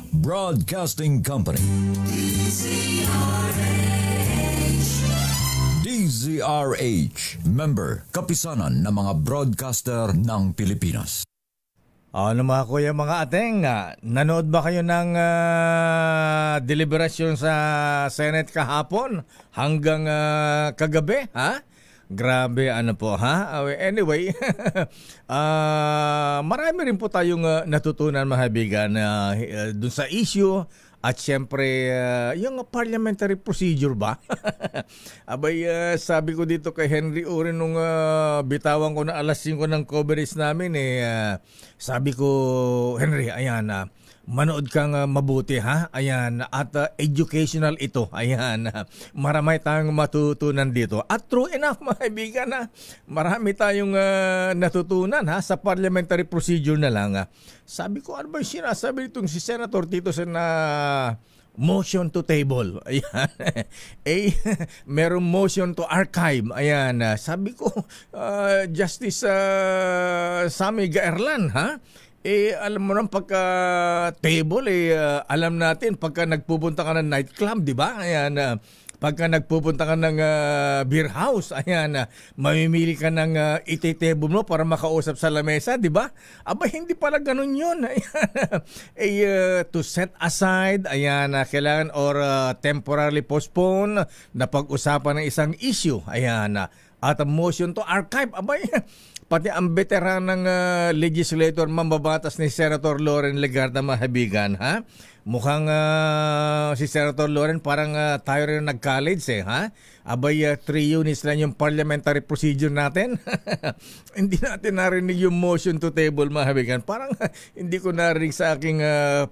Broadcasting Company. DZRH, member, kapisanan ng mga broadcaster ng Pilipinas. Ano mga kuya, mga ateng, nanood ba kayo ng deliberasyon sa Senate kahapon hanggang kagabi, ha? Grabe, ano po, ha? Anyway, marami rin po tayong natutunan, mga kaibigan, dun sa issue. At syempre, yung parliamentary procedure ba? Abay, sabi ko dito kay Henry Urin nung bitawan ko na alas 5 ng coverage namin, sabi ko, Henry, ayan, manood kang mabuti, ha? Ayan, at educational ito. Ayan, marami tayong matutunan dito. At true enough, mga kaibigan, marami tayong natutunan, ha, sa parliamentary procedure na lang. Sabi ko, ano ba yung sinasabi itong si Senator Tito na motion to table? Ayan. Merong motion to archive. Ayan. Sabi ko, Justice Sammy Gaerlan, ha? Alam mo naman pagka table, alam natin pagka nagpupunta ka ng nightclub, di ba? Ayan, pagka nagpupunta ka ng beer house, ayan, mamimili ka ng iti-table mo para makausap sa lamesa, di ba? Aba, hindi pala ganun yun. Ayan, to set aside, ayan, kailangan or temporarily postpone na pag-usapan ng isang issue. Ayan, at a motion to archive, abay, pati ang veteranang legislator mambabatas ni Senator Loren Legarda, mahabigan, ha? Mukhang si Senator Loren parang tayo rin nag-college, ha? Abay, 3 units lang yung parliamentary procedure natin. Hindi natin narinig yung motion to table, mahabigan. Parang hindi ko narinig sa aking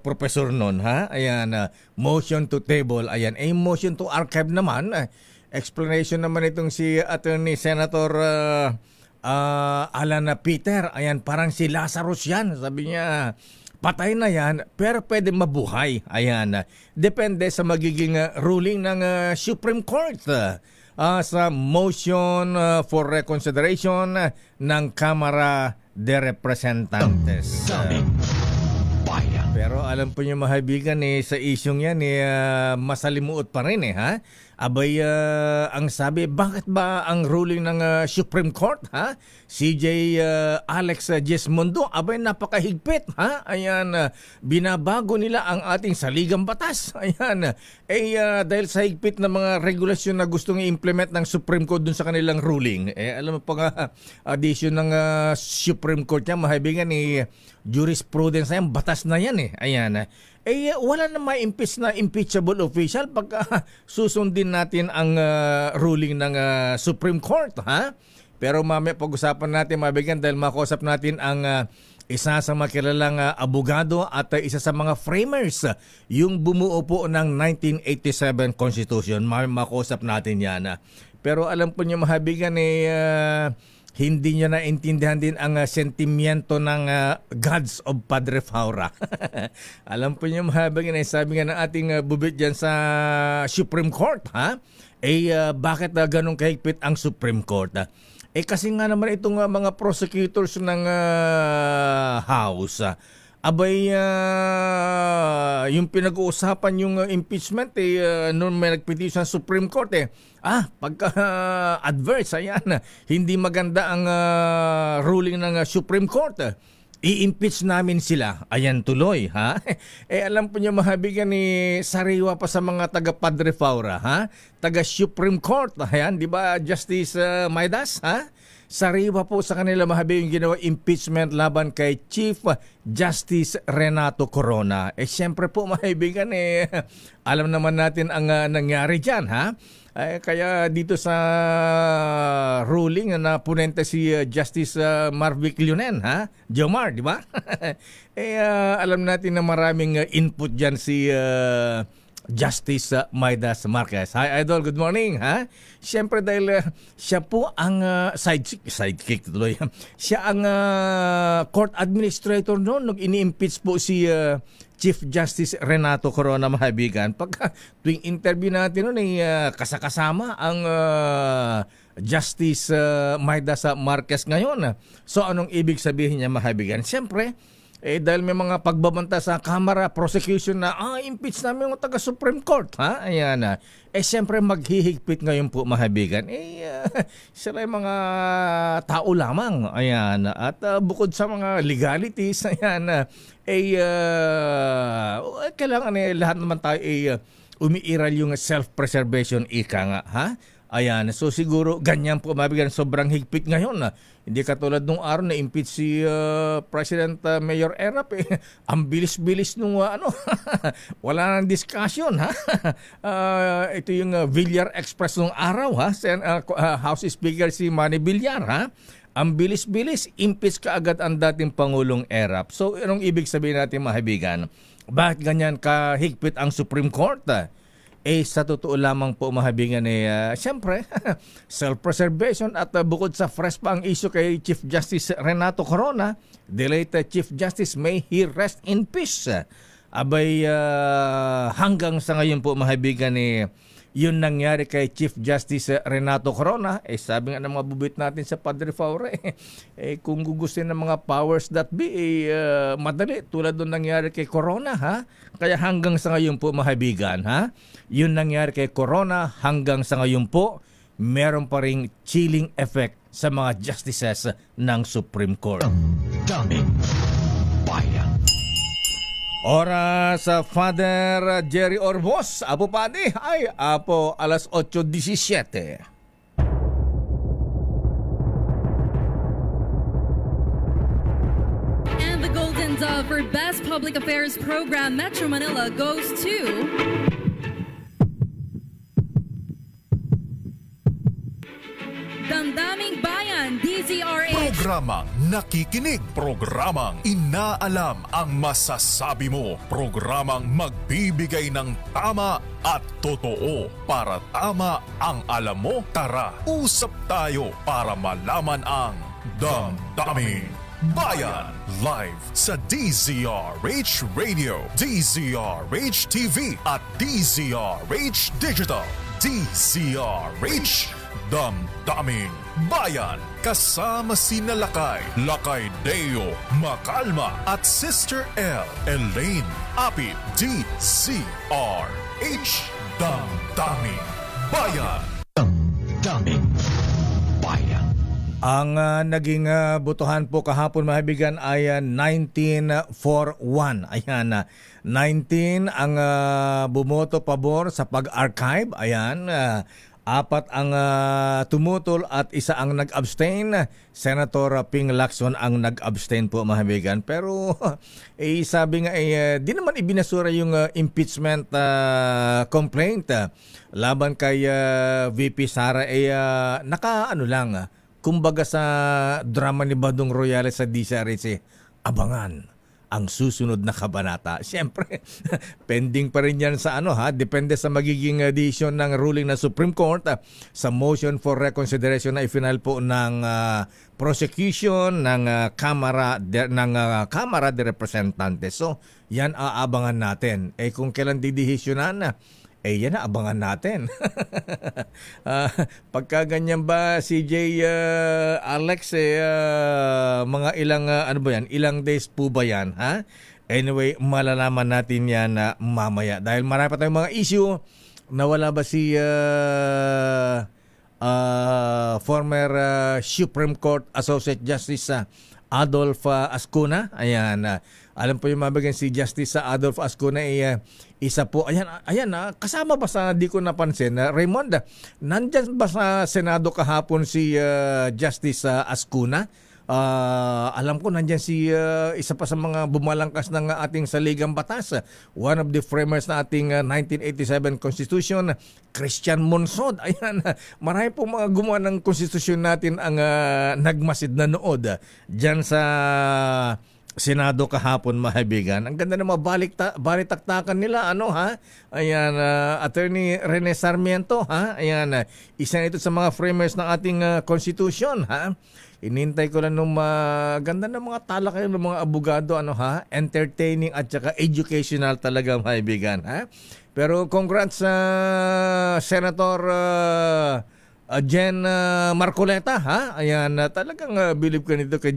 professor noon, ha? Ayan, motion to table. Ayan, motion to archive naman. Explanation naman itong si Attorney Senator Alan Peter, ayan, parang si Lazarus yan. Sabi niya, patay na yan, pero pwede mabuhay. Ayan, depende sa magiging ruling ng Supreme Court sa motion for reconsideration ng Kamara de Representantes. Pero alam po niyo, mga kaibigan, sa isyong yan, masalimuot pa rin, ha? Abay, ang sabi, bakit ba ang ruling ng Supreme Court, ha? CJ Alex Gismondo, abay, napakahigpit, ha? Ayan, binabago nila ang ating saligang batas. Ayan, dahil sa higpit na mga regulasyon na gustong i-implement ng Supreme Court dun sa kanilang ruling. Alam mo pa nga, addition ng Supreme Court niya, mga kaibigan, jurisprudence na yan, batas na yan, Ayan, wala na ma-impeach na impeachable official pag susundin natin ang ruling ng Supreme Court, ha? Pero mamaya pag-usapan natin, mabigan, dahil makausap natin ang isa sa mga kilalang abogado at isa sa mga framers, yung bumuo po ng 1987 Constitution. Mamaya makausap natin yan. Pero alam po niyo, mahabigan, hindi niya naintindihan din ang sentimiento ng gods of Padre Faura. Alam po niyo, mahabang sabi nga ng ating bubit dyan sa Supreme Court, ha? Bakit ganun kahigpit ang Supreme Court? Kasi nga naman itong mga prosecutors ng House, abay, yung pinag-uusapan yung impeachment, noon may nagpetition sa Supreme Court, pagka-adverse, ayan, hindi maganda ang ruling ng Supreme Court, i-impeach namin sila. Ayan, tuloy, ha? Alam po niyo, mahabigan, sariwa pa sa mga taga-Padre Faura, ha? Taga-Supreme Court, ayan, di ba, Justice Maidas, ha? Sariwa po sa kanila, mahabi, yung ginawa impeachment laban kay Chief Justice Renato Corona. Siyempre po, mahibigan, alam naman natin ang nangyari dyan, ha? Kaya dito sa ruling na punente si Justice Marvic Leonen, ha? Jomar, di ba? Alam natin na maraming input dyan si Justice Maidas Marquez. Hi, Idol. Good morning, ha? Siyempre dahil siya po ang sidekick tuloy. Siya ang court administrator noon nung ini-impeach po si Chief Justice Renato Corona, mahabigan. Pagka tuwing interview natin noon kasakasama ang Justice Maidas Marquez ngayon. So anong ibig sabihin niya, mahabigan? Siyempre, Dahil may mga pagbabanta sa Kamara, prosecution na, impeach namin yung taga Supreme Court. Ha? Ayan na. Siyempre maghihigpit ngayon po, mahabigan. Sila yung mga tao lamang. Ayan. At bukod sa mga legalities, ayan, kailangan lahat naman tayo umiiral yung self-preservation ika nga. Ha? Ayan, so siguro ganyan po mabigan, sobrang higpit ngayon. Hindi katulad nung araw na impeach si President Mayor Erap. Ang bilis-bilis nung wala nang discussion. Ha? Ito yung Villar Express nung araw. Ha? House Speaker si Manny Villar. Ha? Ang bilis-bilis, impeach kaagad ang dating Pangulong Erap. So anong ibig sabihin natin, mahabigan? Bakit ganyan kahigpit ang Supreme Court? Sa totoo lamang po, mahabingan, siyempre, self-preservation at bukod sa fresh pa ang issue kay Chief Justice Renato Corona, the late Chief Justice, may he rest in peace. Abay, hanggang sa ngayon po, mahabingan, yun nangyari kay Chief Justice Renato Corona. Sabi nga ng mga bubit natin sa Padre Faure, kung gugustuhin ng mga powers that be, madali, tulad doon nangyari kay Corona, ha? Kaya hanggang sa ngayon po, mahabigan, ha? Yun nangyari kay Corona, hanggang sa ngayon po, meron pa ring chilling effect sa mga justices ng Supreme Court. Daming bayan. Oras sa Father Jerry Orbos. Apo Padi, apo alas 8:17. And the Golden Dove for Best Public Affairs Program Metro Manila goes to Damdaming Bayan, DZRH. Programang nakikinig, programang inaalam ang masasabi mo, programang magbibigay ng tama at totoo. Para tama ang alam mo, tara, usap tayo para malaman ang Damdaming Bayan. Live sa DZRH Radio, DZRH TV at DZRH Digital. DZRH Damdaming Bayan. Kasama si Lakay Deo Macalma at Sister L Elaine Apit. DZRH Damdaming Bayan. Damdaming Bayan. Ang naging botohan po kahapon, mahibigan, ay 19-4-1. Ayan, 19 ang bumoto pabor sa pag-archive. Ayan, 4 ang tumutol at 1 ang nag-abstain. Senator Ping Lacson ang nag-abstain po, mahibigan. Pero sabi nga, di naman ibinasura yung impeachment complaint laban kay VP Sara. Kumbaga sa drama ni Badong Royales sa DZRH, abangan ang susunod na kabanata. Siyempre, pending pa rin yan sa depende sa magiging decision ng ruling ng Supreme Court sa motion for reconsideration na ifinal po ng prosecution ng Kamara de Representantes. So, yan aabangan natin. Kung kailan didesisyonan yan na, abangan natin. Pagka ganyan ba, CJ Alex, mga ilang, ilang days po ba yan? Ha? Anyway, malalaman natin yan mamaya. Dahil marami pa tayong mga issue. Nawala ba si former Supreme Court Associate Justice Adolph Ascuna? Ayan, alam po yung mabagan si Justice Adolph Ascuna, isa po, ayan, kasama ba sa, di ko napansin, Raymond, nandyan ba sa Senado kahapon si Justice Ascuna? Alam ko nandyan si isa pa sa mga bumalangkas ng ating saligang batas, one of the framers na ating 1987 Constitution, Christian Monsod. Ayan, marami po mga gumawa ng konstitusyon natin ang nagmasid na nood dyan sa Senado kahapon, mahibigan. Ang ganda ng mga balitaktakan nila, Ayan, Attorney Rene Sarmiento, Ayan, isa ito sa mga framers ng ating Constitution, Inintay ko lang nung ganda ng mga talakayan ng mga abogado, entertaining at saka educational talaga, mahibigan, Pero congrats sa Senator Jen Marcoleta, ha? Ayan, talagang believe ka nito kay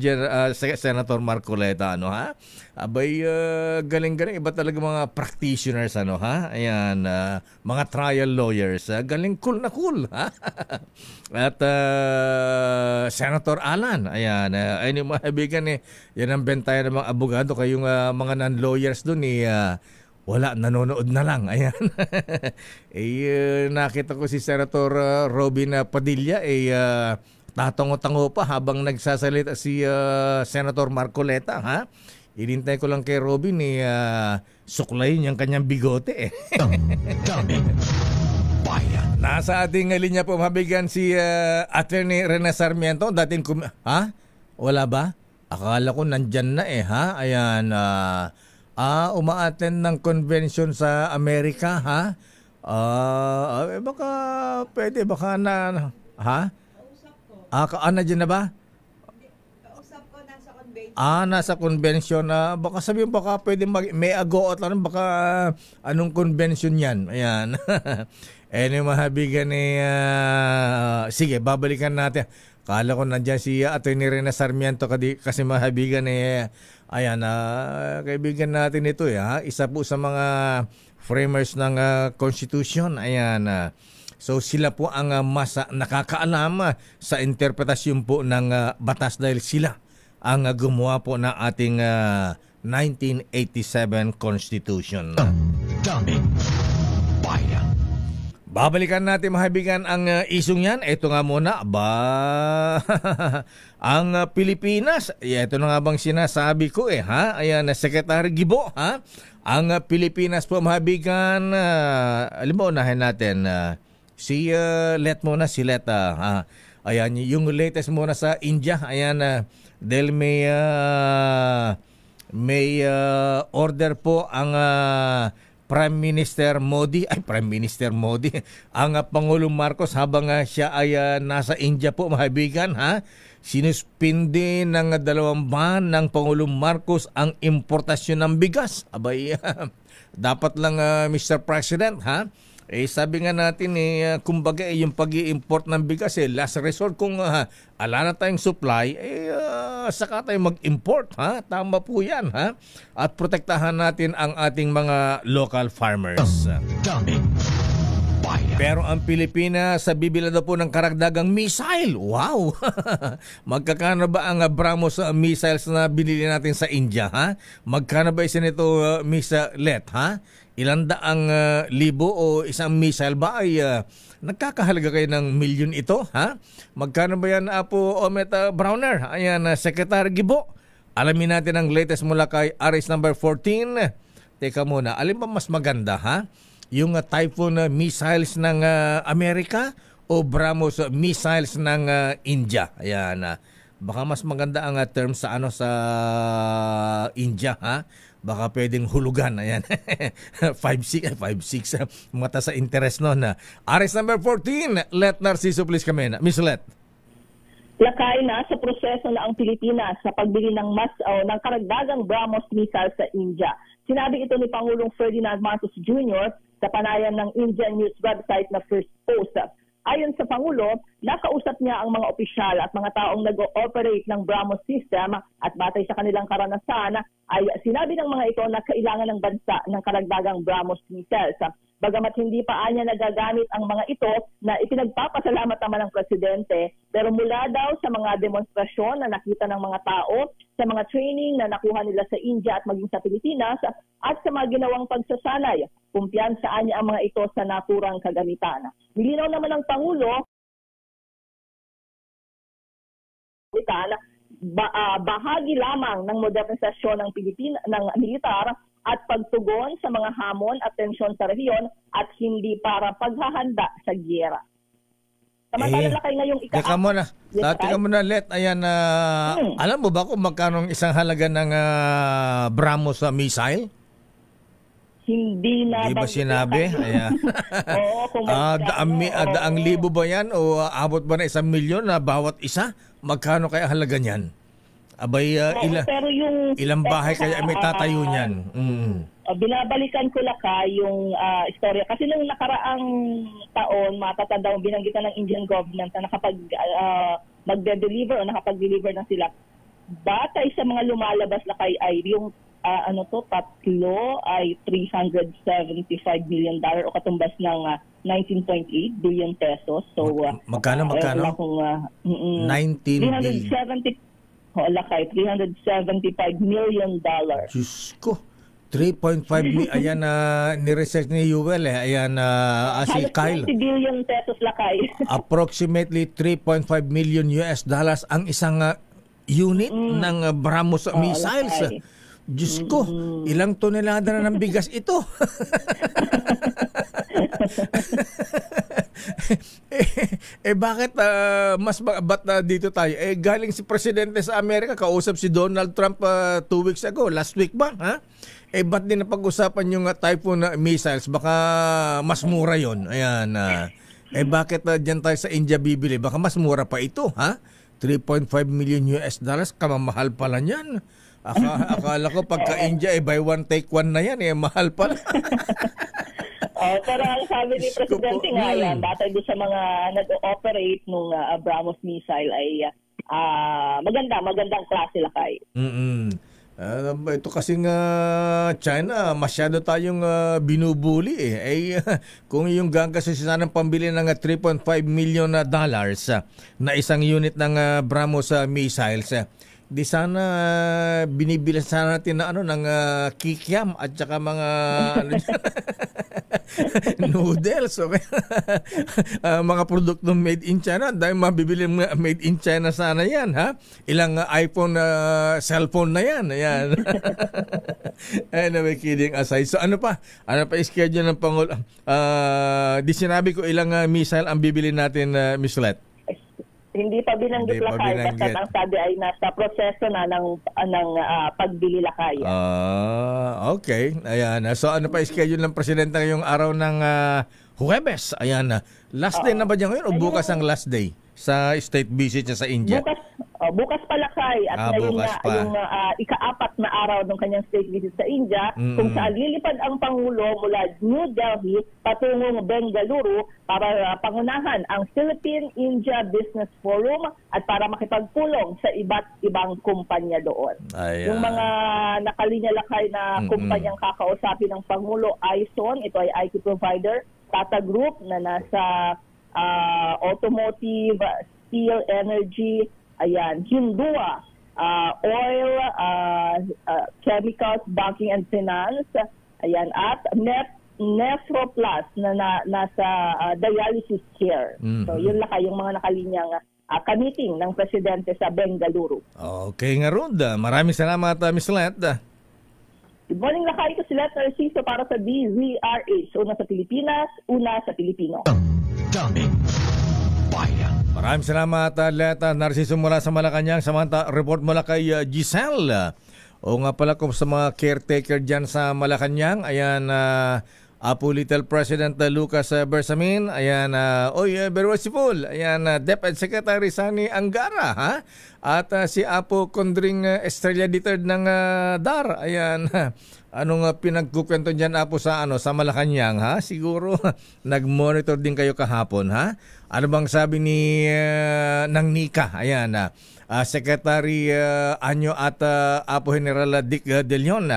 Senator Marcoleta, ano, ha? Abay, galing-galing. Iba talaga mga practitioners, ano, ha? Ayan, mga trial lawyers. Galing, cool na cool, ha? At Senator Alan, ayan, ayun yung mga kaibigan, yan ang bentayan ng mga abogado, kayong mga non-lawyers dun, wala, nanonood na lang. Ayan. Nakita ko si Senator Robin Padilla tatango-tango pa habang nagsasalita si Senator Marcoleta, ha? Inintay ko lang kay Robin suklayin yung kanyang bigote. Daming bayan. Nasa ating linya po mabigan si Attorney Rene Sarmiento, dating ha? Wala ba? Akala ko nandyan na ha? Ayan, uma-attend ng convention sa Amerika, ha? Baka pwede, baka na, ha? Nandiyan na ba? Kausap ko nasa convention. Nasa convention na, baka sabihin, baka pwede may ago at lang, baka anong convention yan? Ayan. Mahabigan sige, babalikan natin. Kala ko nandiyan si Atty. Rene Sarmiento kasi mahabigan ayan, kaibigan natin ito ha? Isa po sa mga framers ng Constitution. Ayan, so sila po ang mas nakakaalam sa interpretasyon po ng batas dahil sila ang gumawa po ng ating 1987 Constitution. Daming bayan. Babalikan natin mahabigan ang isong yan. Ito nga muna, ang Pilipinas. Ito na nga bang sinasabi ko ha? Ayan, Secretary Gibo, ha? Ang Pilipinas po mahabigan, alam mo, unahin natin, si Let muna, si Let, ayan, yung latest muna sa India, ayan, dahil may order po ang Prime Minister Modi, ang Pangulong Marcos habang siya ay nasa India po, mahabigan, ha? Sinuspindi ng 2 buwan ng Pangulong Marcos ang importasyon ng bigas. Abay, dapat lang Mr. President, ha? Sabi nga natin, kumbaga yung pag-i-import ng bigas, last resort kung ala na tayong supply, saka tayo mag-import, ha? Tama po yan, ha? At protektahan natin ang ating mga local farmers. Daming bayan. Pero ang Pilipinas, bibila daw po ng karagdagang missile. Wow! Magkakano ba ang BrahMos missiles na binili natin sa India, ha? Magkano ba isa nito, Miss Let, ha? Ilan daang libo o isang missile ba ay nagkakahalaga kayo ng milyon ito, ha? Magkano ba yan, Apo Omet Browner? Ayan, Secretary Gibo. Alamin natin ang latest mula kay Aris number 14. Teka muna, alin ba mas maganda, ha? Yung Typhoon missiles ng Amerika o BrahMos missiles ng India? Ayan, baka mas maganda ang term sa India, ha? Baka pwedeng hulugan. Ayan. 5-6 mata sa interest nun. Aris number 14, Let Narciso, please come in. Miss Let. Lakay na sa proseso na ang Pilipinas sa pagbili ng ng karagdagang BrahMos missile sa India. Sinabi ito ni Pangulong Ferdinand Marcos Jr. sa panayam ng Indian news website na First Post. Ayon sa Pangulo, nakausap niya ang mga opisyal at mga taong nag-ooperate ng BrahMos system at batay sa kanilang karanasan ay sinabi ng mga ito na kailangan ng bansa ng karagdagang BrahMos missiles. Bagamat hindi pa anya nagagamit ang mga ito na ipinagpapasalamat naman ng Presidente, pero mula daw sa mga demonstrasyon na nakita ng mga tao, sa mga training na nakuha nila sa India at maging sa Pilipinas, at sa mga ginawang pagsasanay, kumpiyansaan niya ang mga ito sa naturang kagamitan. Nilinaw naman ng Pangulo, bahagi lamang ng modernisasyon ng ng militar at pagtugon sa mga hamon at tensyon sa rehiyon at hindi para paghahanda sa giyera. Samantala lakay ngayong Teka muna, Let. Ayan, alam mo ba kung magkano ang isang halaga ng BrahMos missile? Hindi na. Di ba sinabi? Ayan. Oo, kung daang libo ba yan o abot ba na 1 milyon na bawat isa? Magkano kaya halaga niyan? Abay, pero yung ilang bahay kaya may tatayo niyan? binabalikan ko lakay yung istorya. Kasi nung nakaraang taon, matatanda mo, binanggitan ng Indian government na magde-deliver o nakapag-deliver na sila. Batay sa mga lumalabas lakay ay yung tatlo ay $375 million o katumbas ng 19.8 billion pesos. So, magkano? 19 billion. 375 million dollars. Diyos ko. 3.5 million. Ayan, ni-research ni Yuel Ayan, si Kyle. 20 billion pesos lakay. Approximately 3.5 million US dollars ang isang unit ng BrahMos missiles. Lakay. Diyos ko, ilang tonelada na ng bigas ito? Bakit ba't dito tayo? Galing si Presidente sa Amerika, kausap si Donald Trump 2 weeks ago, last week ba? Ha? Ba't din napag-usapan yung Typhoon missiles? Baka mas mura yon. Ayan. Bakit dyan tayo sa India bibili? Baka mas mura pa ito, ha? 3.5 million US dollars, kamamahal pala niyan. Akala ko pagka India, buy one, take one na yan, mahal pala. Pero ang sabi ni Presidente nga yan, batay doon sa mga nag-ooperate nung BrahMos missile ay magandang klase lakay. Ito kasing China, masyado tayong binubuli kung yung gagasusin ng pambili ng $3.5 million na isang unit ng BrahMos missiles, di sana binibilan sana natin na ng kikiam at saka mga noodles, okay? Mga produkto made in China, dahil mabibili made in China sana yan, ha? Ilang iPhone cellphone na yan. Ayan. Anyway, kidding aside. So ano pa schedule ng Pangulo? Di sinabi ko ilang missile ang bibili natin, Miss Let. Hindi pa binanggit lakay kasi ang sabi ay nasa proseso na ng pagbili lakay. Okay. Ayan. So ano pa schedule ng presidente ngayong araw ng Huwebes? Ayan. Last day na ba diyan ngayon o bukas ang last day sa state visit niya sa India? Bukas pa lakay at ngayon na yung ika-4 na araw ng kanyang state visit sa India, kung saan lilipad ang Pangulo mula New Delhi patungong Bengaluru para pangunahan ang Philippine-India Business Forum at para makipagpulong sa iba't ibang kumpanya doon. Ayan. Yung mga nakalinya lakay na kumpanyang kakausapin ng Pangulo, Aison, ito ay IT provider, Tata Group na nasa automotive, steel, energy, ayan, Hindua, oil, chemicals, banking and finance, ayan, at Nephroplus na nasa dialysis care. So yun lang yung mga nakalinyang ka-meeting ng presidente sa Bengaluru. Okay nga Rhoda, maraming salamat Miss Let. Good morning lakay, ko si Let Narciso para sa DZRH. Una sa Pilipinas, una sa Pilipino. Daming bayan. Maraming salamat, Leta Narciso mula sa Malacanang. Samantha, report mula kay Giselle. O nga pala kung sa mga caretaker dyan sa Malacanang, ayan, Apo Little President Lucas Bersamin, ayan, very merciful, ayan, DepEd Secretary Sani Angara, ha? At si Apo Condring Estrella III ng DAR, ayan, anong pinagkukwento dyan, Apo, sa Malacanang, ha? Siguro, nag-monitor din kayo kahapon, ha? Ano bang sabi ng NICA, ayan, Secretary Anyo at Apo General Dick De Leon,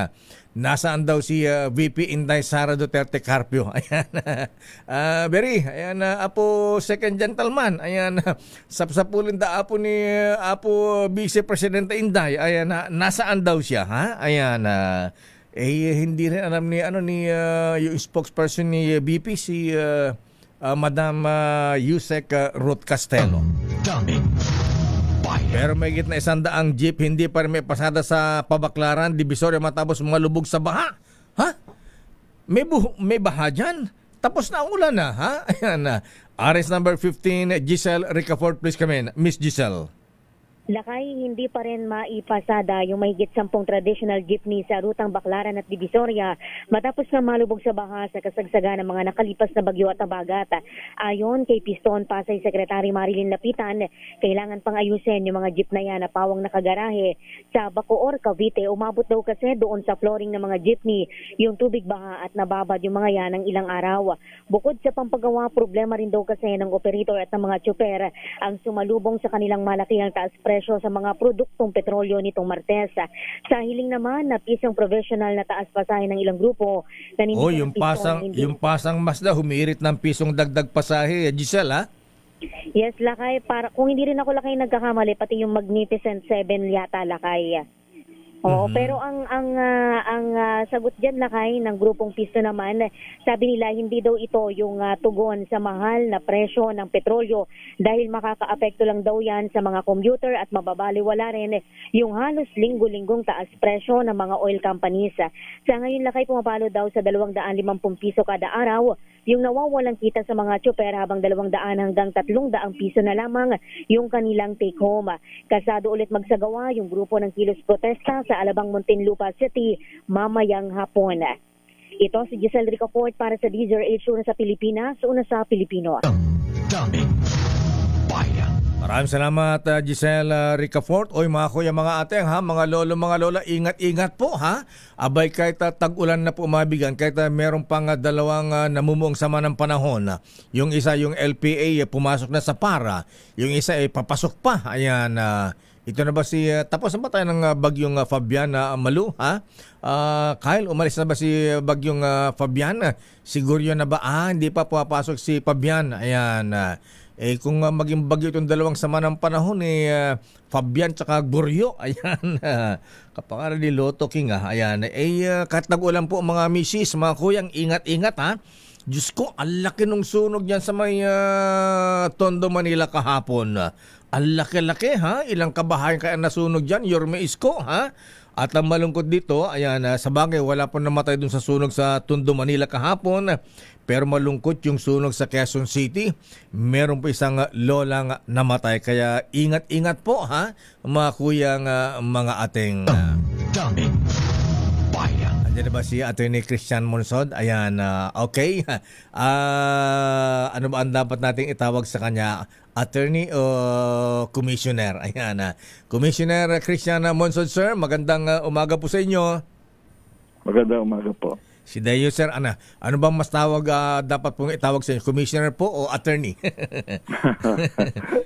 nasaan daw si VP Inday Sara Duterte Carpio? Ayan. Ayan, Apo Second Gentleman. Ayan, sapsapulin da Apo ni Apo Vice Presidente Inday. Ayan, nasaan daw siya, ha? Ayan, hindi rin alam ni yung spokesperson ni VP si Madam Yusek Ruth Castelo. Daming bayan. Pero may gitna 100 jeep hindi pa rin may pasada sa Pabaklaran, Divisoria matapos malubog sa baha. Ha? May baha dyan? Tapos na ang ulan na, ha? Ayan na. Arrest number 15, Giselle Ricafort, please come in. Miss Giselle. Lakay, hindi pa rin maipasada yung mahigit 10 traditional jeepney sa rutang Baclaran at Divisoria matapos na malubog sa baha sa kasagsagan ng mga nakalipas na bagyo at abagat. Ayon kay Piston Pasay Secretary Marilyn Lapitan, kailangan pang ayusin yung mga jeep na yan na pawang nakagarahe sa Bacoor, Cavite. Umabot daw kasi doon sa flooring ng mga jeepney yung tubig baha at nababad yung mga yan ng ilang araw. Bukod sa pampagawa, problema rin daw kasi ng operator at ng mga tsuper ang sumalubong sa kanilang malakihang taas presyo sa mga produktong petrolyo nitong Martes. Sa hiling naman na pisong professional na taas pasahe ng ilang grupo. Yung pasang Mazda humirit ng pisong dagdag pasahe, Giselle, ha? Yes, Lakay. Kung hindi rin ako, Lakay, nagkakamali, pati yung Magnificent 7 yata, Lakay. Oo, pero ang sagot diyan, Lakay, ng grupong Pisto naman, sabi nila hindi daw ito yung tugon sa mahal na presyo ng petrolyo dahil makakaapekto lang daw yan sa mga commuter at mababaliwala rin yung halos linggo-linggong taas presyo ng mga oil companies. Sa ngayon, Lakay, pumapalo daw sa 250 piso kada araw yung nawawalang kita sa mga tsuper habang 200 hanggang 300 piso na lamang yung kanilang take home. Kasado ulit magsagawa yung grupo ng kilos protesta sa Alabang, Muntinlupa City mamayang hapon. Ito si Giselle Ricafort para sa DZRH, una sa Pilipinas, una sa Pilipino. Damdamin Bayan. Maraming salamat, Giselle Ricafort. Oy, mga kuya, mga ate, ha, mga lolo, mga lola, ingat-ingat po, ha. Abay, kahit tag-ulan na po mabigan, kahit meron pang dalawang namumuong sama ng panahon. Yung isa, yung LPA, pumasok na sa para. Yung isa, papasok pa. Ayan, ito na ba tapos na ba tayo ng bagyong Fabian Malu, ha? Kyle, umalis na ba si bagyong Fabian? Siguro yun na ba? Hindi pa pumapasok si Fabian. Ayan, kung maging bagyo itong dalawang sama ng panahon, Fabian tsaka Goryo, ayan, kapakara ni Lotto King, ayan, kahit nag-ulan po mga misis, mga kuyang, ingat-ingat, ha. Diyos ko, ang laki nung sunog yan sa may Tondo, Manila kahapon. Ang laki-laki, ha, ilang kabahayan kaya nasunog dyan, Yorme Isko, ha. At ang malungkot dito, ayan, sa bagay, wala po namatay dun sa sunog sa Tondo, Manila kahapon. Pero malungkot yung sunog sa Quezon City. Meron po isang lolang namatay. Kaya ingat-ingat po, ha, mga kuyang, mga ating... Damdamin Bayan. Andiyan na ba si Atty. Christian Monsod? Ayan, okay. Ano ba ang dapat nating itawag sa kanya? Attorney o Commissioner? Ayan, Commissioner Christian Monsod, sir. Magandang umaga po sa inyo. Magandang umaga po. Si Dayo, sir, ano bang mas tawag dapat pong itawag sa inyo? Commissioner po o attorney?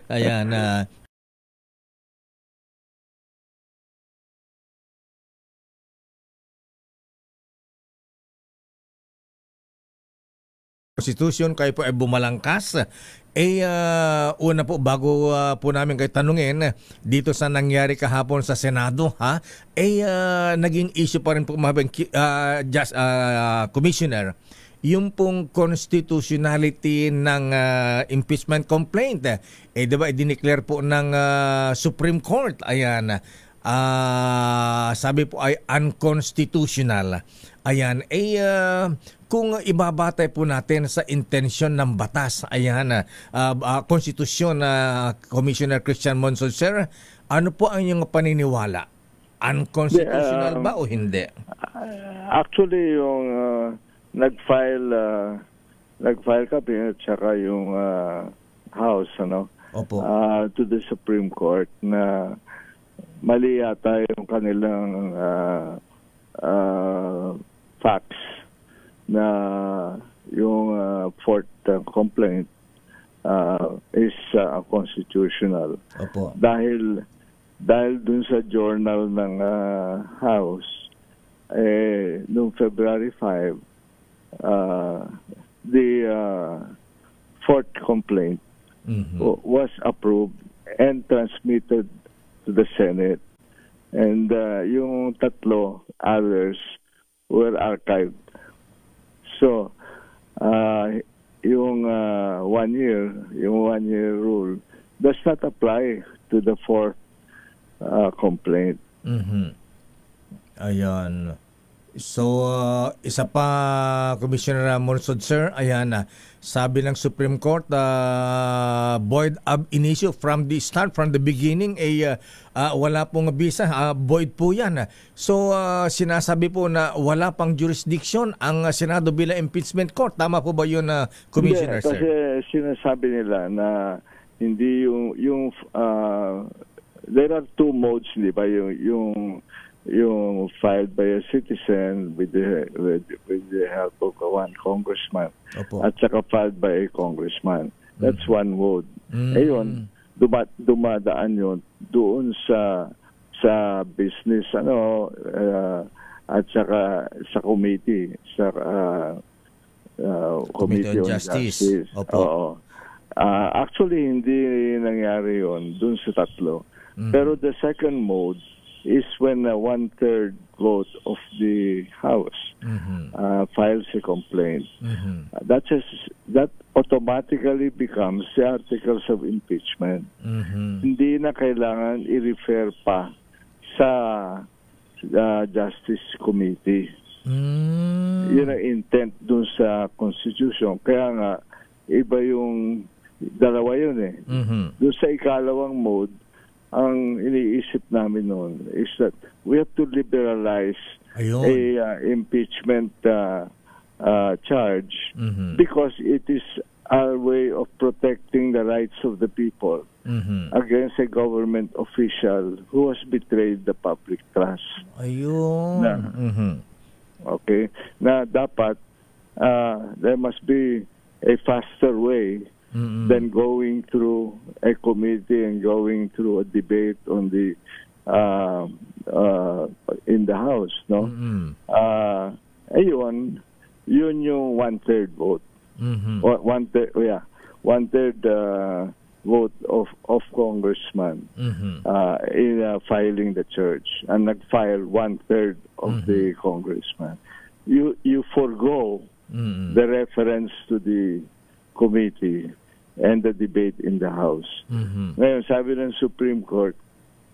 Ayan. Constitution, kayo po ay bumalangkas. Una po, bago po namin kayo tanungin dito sa nangyari kahapon sa Senado, ha? Naging issue pa rin po, Commissioner, yung pong constitutionality ng impeachment complaint. Diba, i-declare po ng Supreme Court. Ayan, sabi po ay unconstitutional. Ayan, kung ibabatay po natin sa intensyon ng batas, ayan, konstitusyon, Commissioner Christian Monsod, sir, ano po ang inyong paniniwala? Unconstitutional ba o hindi? Actually, yung nag-file cabinet tsaka yung House, Opo. To the Supreme Court na mali yata yung kanilang facts na yung fourth complaint is constitutional. Opo. Dahil dun sa journal ng House, noong February 5, the fourth complaint was approved and transmitted to the Senate. And yung tatlo others were archived. So, yung 1 year rule does not apply to the fourth complaint. Ayan. So, isa pa, Commissioner Monsod, sir, ayan na. Sabi ng Supreme Court, void ab initio from the start, from the beginning, wala pong visa, void po yan. So, sinasabi po na wala pang jurisdiction ang Senado bilang impeachment court. Tama po ba yun, Commissioner, Hindi, sir? kasi sinasabi nila na hindi yung there are two modes, di ba? Yung filed by a citizen with the help of one congressman. Opo. At saka filed by a congressman. That's one mode. Ayun, dumadaan yun doon sa business at saka sa committee sa Committee on Justice. Opo. Oo. Actually hindi nangyari yun doon sa tatlo. Pero the second mode is when a one-third vote of the House files a complaint. That automatically becomes the articles of impeachment. Hindi na kailangan i-refer pa sa Justice Committee. Yun ang intent dun sa Constitution. Kaya nga, iba yung dalawa yun eh. Dun sa ikalawang mode, ang iniisip namin noon is that we have to liberalize a impeachment charge because it is our way of protecting the rights of the people against a government official who has betrayed the public trust. Okay, na dapat there must be a faster way than going through a committee and going through a debate on the in the House, no? Ayun, yun yung one-third vote. One-third vote of congressman in filing the charge, and nag-file one-third of the congressman. You forgo the reference to the committee and the debate in the House. Ngayon, sabi ng Supreme Court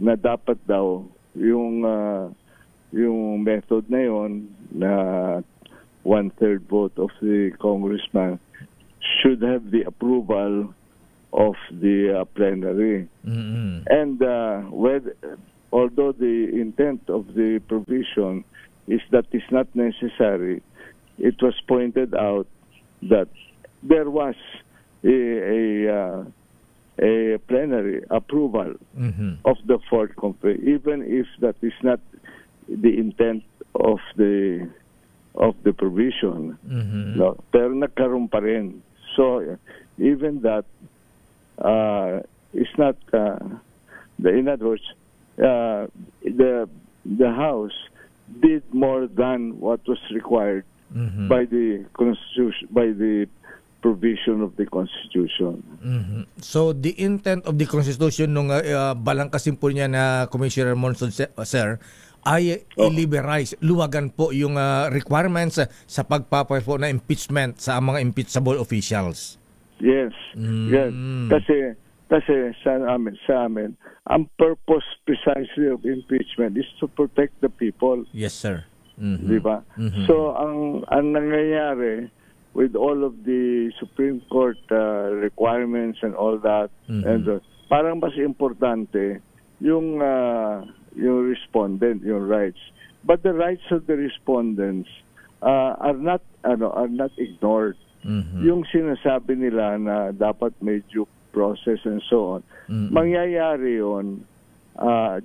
na dapat daw yung method na yon na one-third vote of the congressman should have the approval of the plenary. And although the intent of the provision is that it's not necessary, it was pointed out that there was a plenary approval of the fourth complaint, even if that is not the intent of the provision. No, pero nagkaroon pa rin. So even that is not in other words, the House did more than what was required by the Constitution, by the provision of the Constitution. So the intent of the Constitution nung balangkasin po niya na Commissioner Monson, sir, ay i-liberalize, luwagan po yung requirements sa pagpapay po na impeachment sa mga impeachable officials. Yes. Yes. Kasi sa amin, ang purpose precisely of impeachment is to protect the people. Yes, sir. Di ba? So ang nangyayari with all of the Supreme Court requirements and all that, and parang mas importante yung respondent, yung rights. But the rights of the respondents are not ignored. Yung sinasabi nila na dapat may due process and so on, mangyayari yon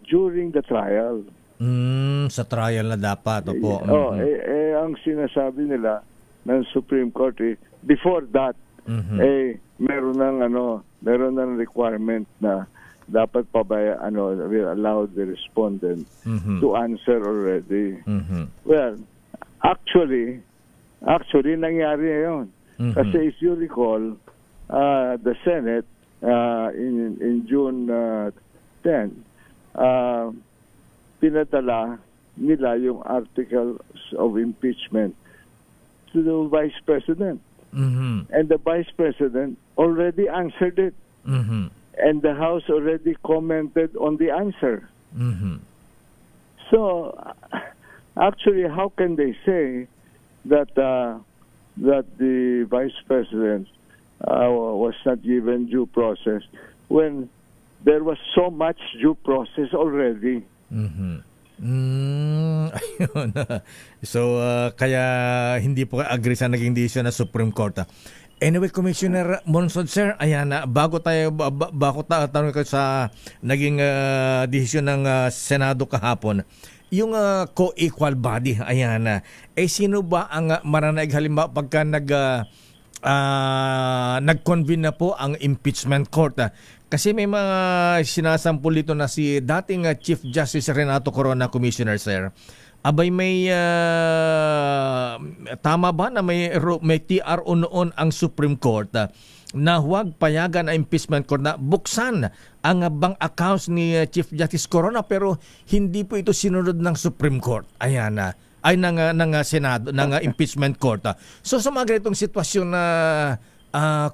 during the trial. Sa trial na dapat, opo. Ang sinasabi nila ng Supreme Court before that, meron ng requirement na dapat will allow the respondent to answer already. Well, actually nangyari yun. Kasi if you recall, the Senate in June 10, pinadala nila yung articles of impeachment to the Vice President. And the Vice President already answered it. And the House already commented on the answer. So, actually, how can they say that that the Vice President was not given due process when there was so much due process already? Ayun. So, kaya hindi po agree sa naging desisyon ng Supreme Court. Anyway, Commissioner Monsod, sir, ayan na, bago tanong ko sa naging desisyon ng Senado kahapon, yung co-equal body, ayan na, sino ba ang mananaig halimbawa pagka nag-convene na po ang impeachment court? Kasi may mga sinasampul dito na si dating Chief Justice Renato Corona, Commissioner, sir. Abay, may tama ba na may TRO noon ang Supreme Court na huwag payagan ang impeachment court na buksan ang bank accounts ni Chief Justice Corona, pero hindi po ito sinunod ng Supreme Court. Ayan na. Ay ng Senado, ng impeachment court. So sa mga ganitong sitwasyon na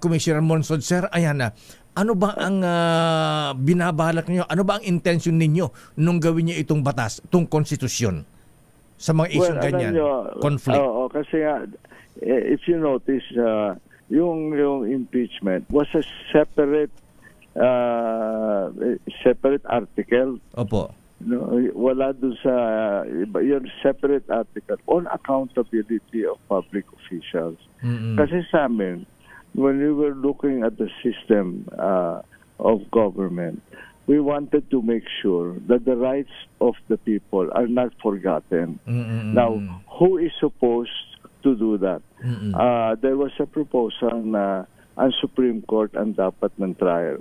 Commissioner Monsod, sir, ayan na. Ano ba ang binabalak niyo? Ano ba ang intention ninyo nung gawin niyo itong batas, itong konstitusyon? Sa mga isyong ganyan, conflict. Kasi if you notice, yung impeachment was a separate article. Opo. No, wala doon sa yung separate article on accountability of public officials. Kasi sa amin, when we were looking at the system of government, we wanted to make sure that the rights of the people are not forgotten. Now, who is supposed to do that? There was a proposal na ang Supreme Court ang dapat mag-try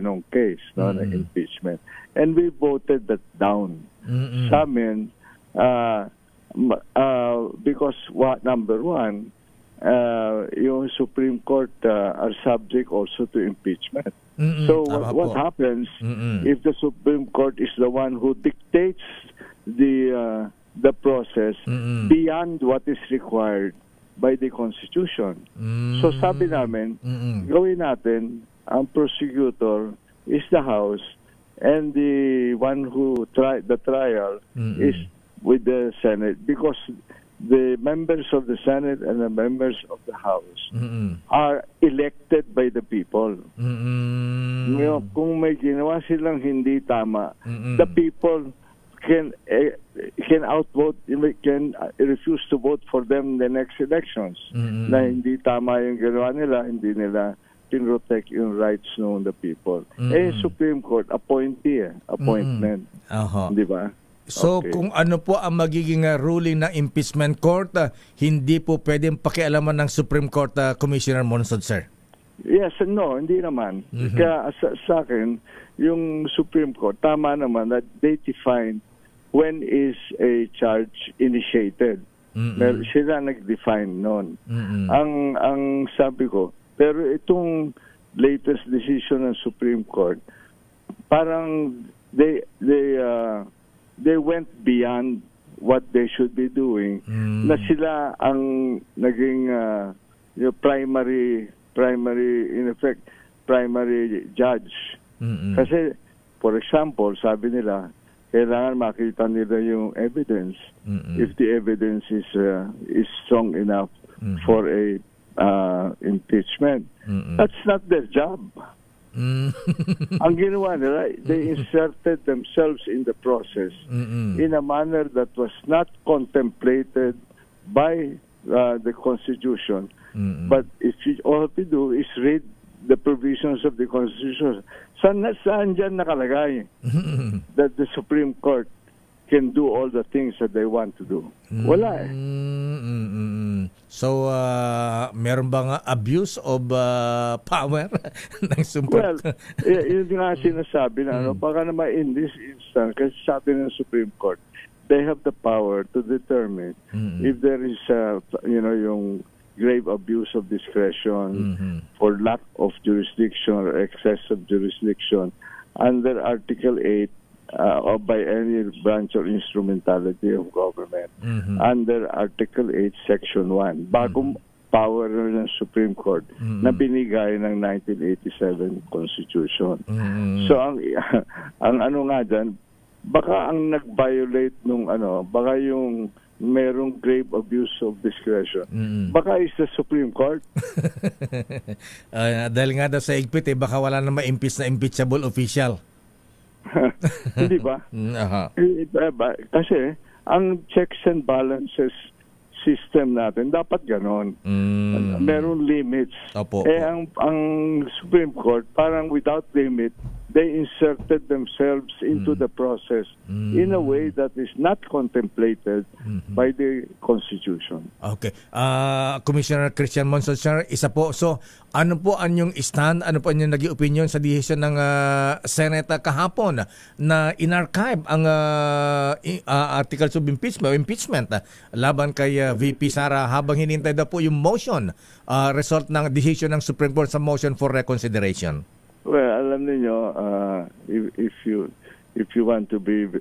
ng case ng impeachment. And we voted that down. Sa amin, because number one, yung Supreme Court are subject also to impeachment. So what happens if the Supreme Court is the one who dictates the process beyond what is required by the Constitution? So sabi namin, gawin natin, ang prosecutor is the House and the one who the trial is with the Senate, because the members of the Senate and the members of the House are elected by the people. Kung may ginawa silang hindi tama, the people can outvote, can refuse to vote for them in the next elections. Na hindi tama yung ginawa nila, hindi nila protect yung rights ng the people. Supreme Court, appointment. Di ba? So kung ano po ang magiging ruling ng impeachment court, hindi po pwedeng pakialaman ng Supreme Court, Commissioner Monsod, sir? Yes and no, hindi naman. Kaya sa akin, yung Supreme Court, tama naman that they define when is a charge initiated. Sila nag-define noon. Ang sabi ko, pero itong latest decision ng Supreme Court, parang they went beyond what they should be doing. Na sila ang naging primary in effect primary judge. Kasi for example, sabi nila kailangan makita nila yung evidence. If the evidence is strong enough for a impeachment, that's not their job. Ang ginawa nila, they inserted themselves in the process in a manner that was not contemplated by the Constitution. But if all you do is read the provisions of the Constitution, saan dyan nakalagay that the Supreme Court can do all the things that they want to do? Wala eh. So, meron bang abuse of power ng Supreme Court? Well, yun nga sinasabi na, baka naman in this instance, kasi sabi ng Supreme Court, they have the power to determine if there is, yung grave abuse of discretion for lack of jurisdiction or excess of jurisdiction under Article 8 or by any branch or instrumentality of government under Article 8, Section 1. Bagong power ng Supreme Court na binigay ng 1987 Constitution. So ang ano nga dyan, baka ang nag-violate nung baka yung merong grave abuse of discretion. Baka is the Supreme Court. Dahil nga daw sa higpit, baka wala na ma-impeach na impeachable official. Hindi ba? Kasi ang checks and balances system natin dapat ganon. Meron limits. Opo. Ang Supreme Court parang without limit, they inserted themselves into the process in a way that is not contemplated by the Constitution. Okay. Commissioner Christian Monson, sir, isa po. So, ano po ang yung stand, ano po ang yung naging opinion sa decision ng Senate kahapon na in-archive ang articles of impeachment laban kay VP Sara habang hinintay daw po yung motion, result ng decision ng Supreme Court sa motion for reconsideration? Well, alam niyo, if you want to be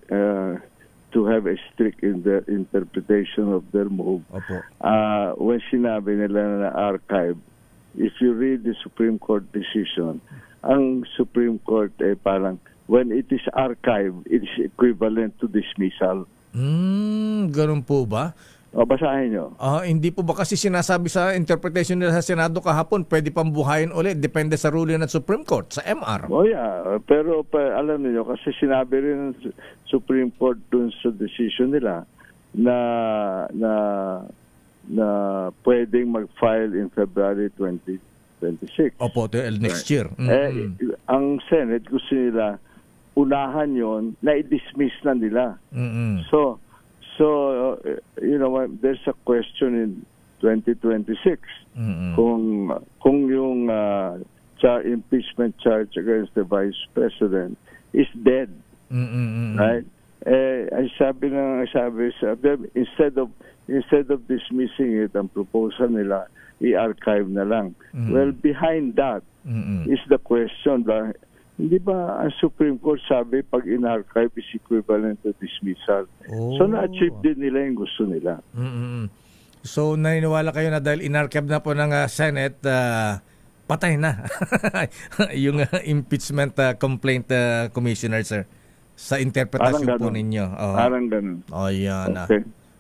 to have a strict in the interpretation of their move, when sinabi nila na archive, if you read the Supreme Court decision, ang Supreme Court parang when it is archived, it is equivalent to dismissal. Ganun po ba? Basahin nyo. Hindi po ba kasi sinasabi sa interpretation nila sa Senado kahapon, pwede pang buhayin ulit, depende sa ruling ng Supreme Court, sa MR. Pero alam niyo kasi sinabi rin ng Supreme Court dun sa decision nila na pwedeng mag-file in February 2026. Opo, next year. Ang Senate gusto nila unahan yon na i-dismiss na nila. So, there's a question in 2026 kung yung impeachment charge against the Vice President is dead. Right? Instead of dismissing it, ang proposal nila, i-archive na lang. Well, behind that is the question that hindi ba ang Supreme Court sabi pag in-archive is equivalent to dismissal? So na-achieve din nila yung gusto nila. So naniniwala kayo na dahil in-archive na po ng Senate, patay na yung impeachment complaint, Commissioner, sir, sa interpretasyon po ninyo? Parang ganun. Yan.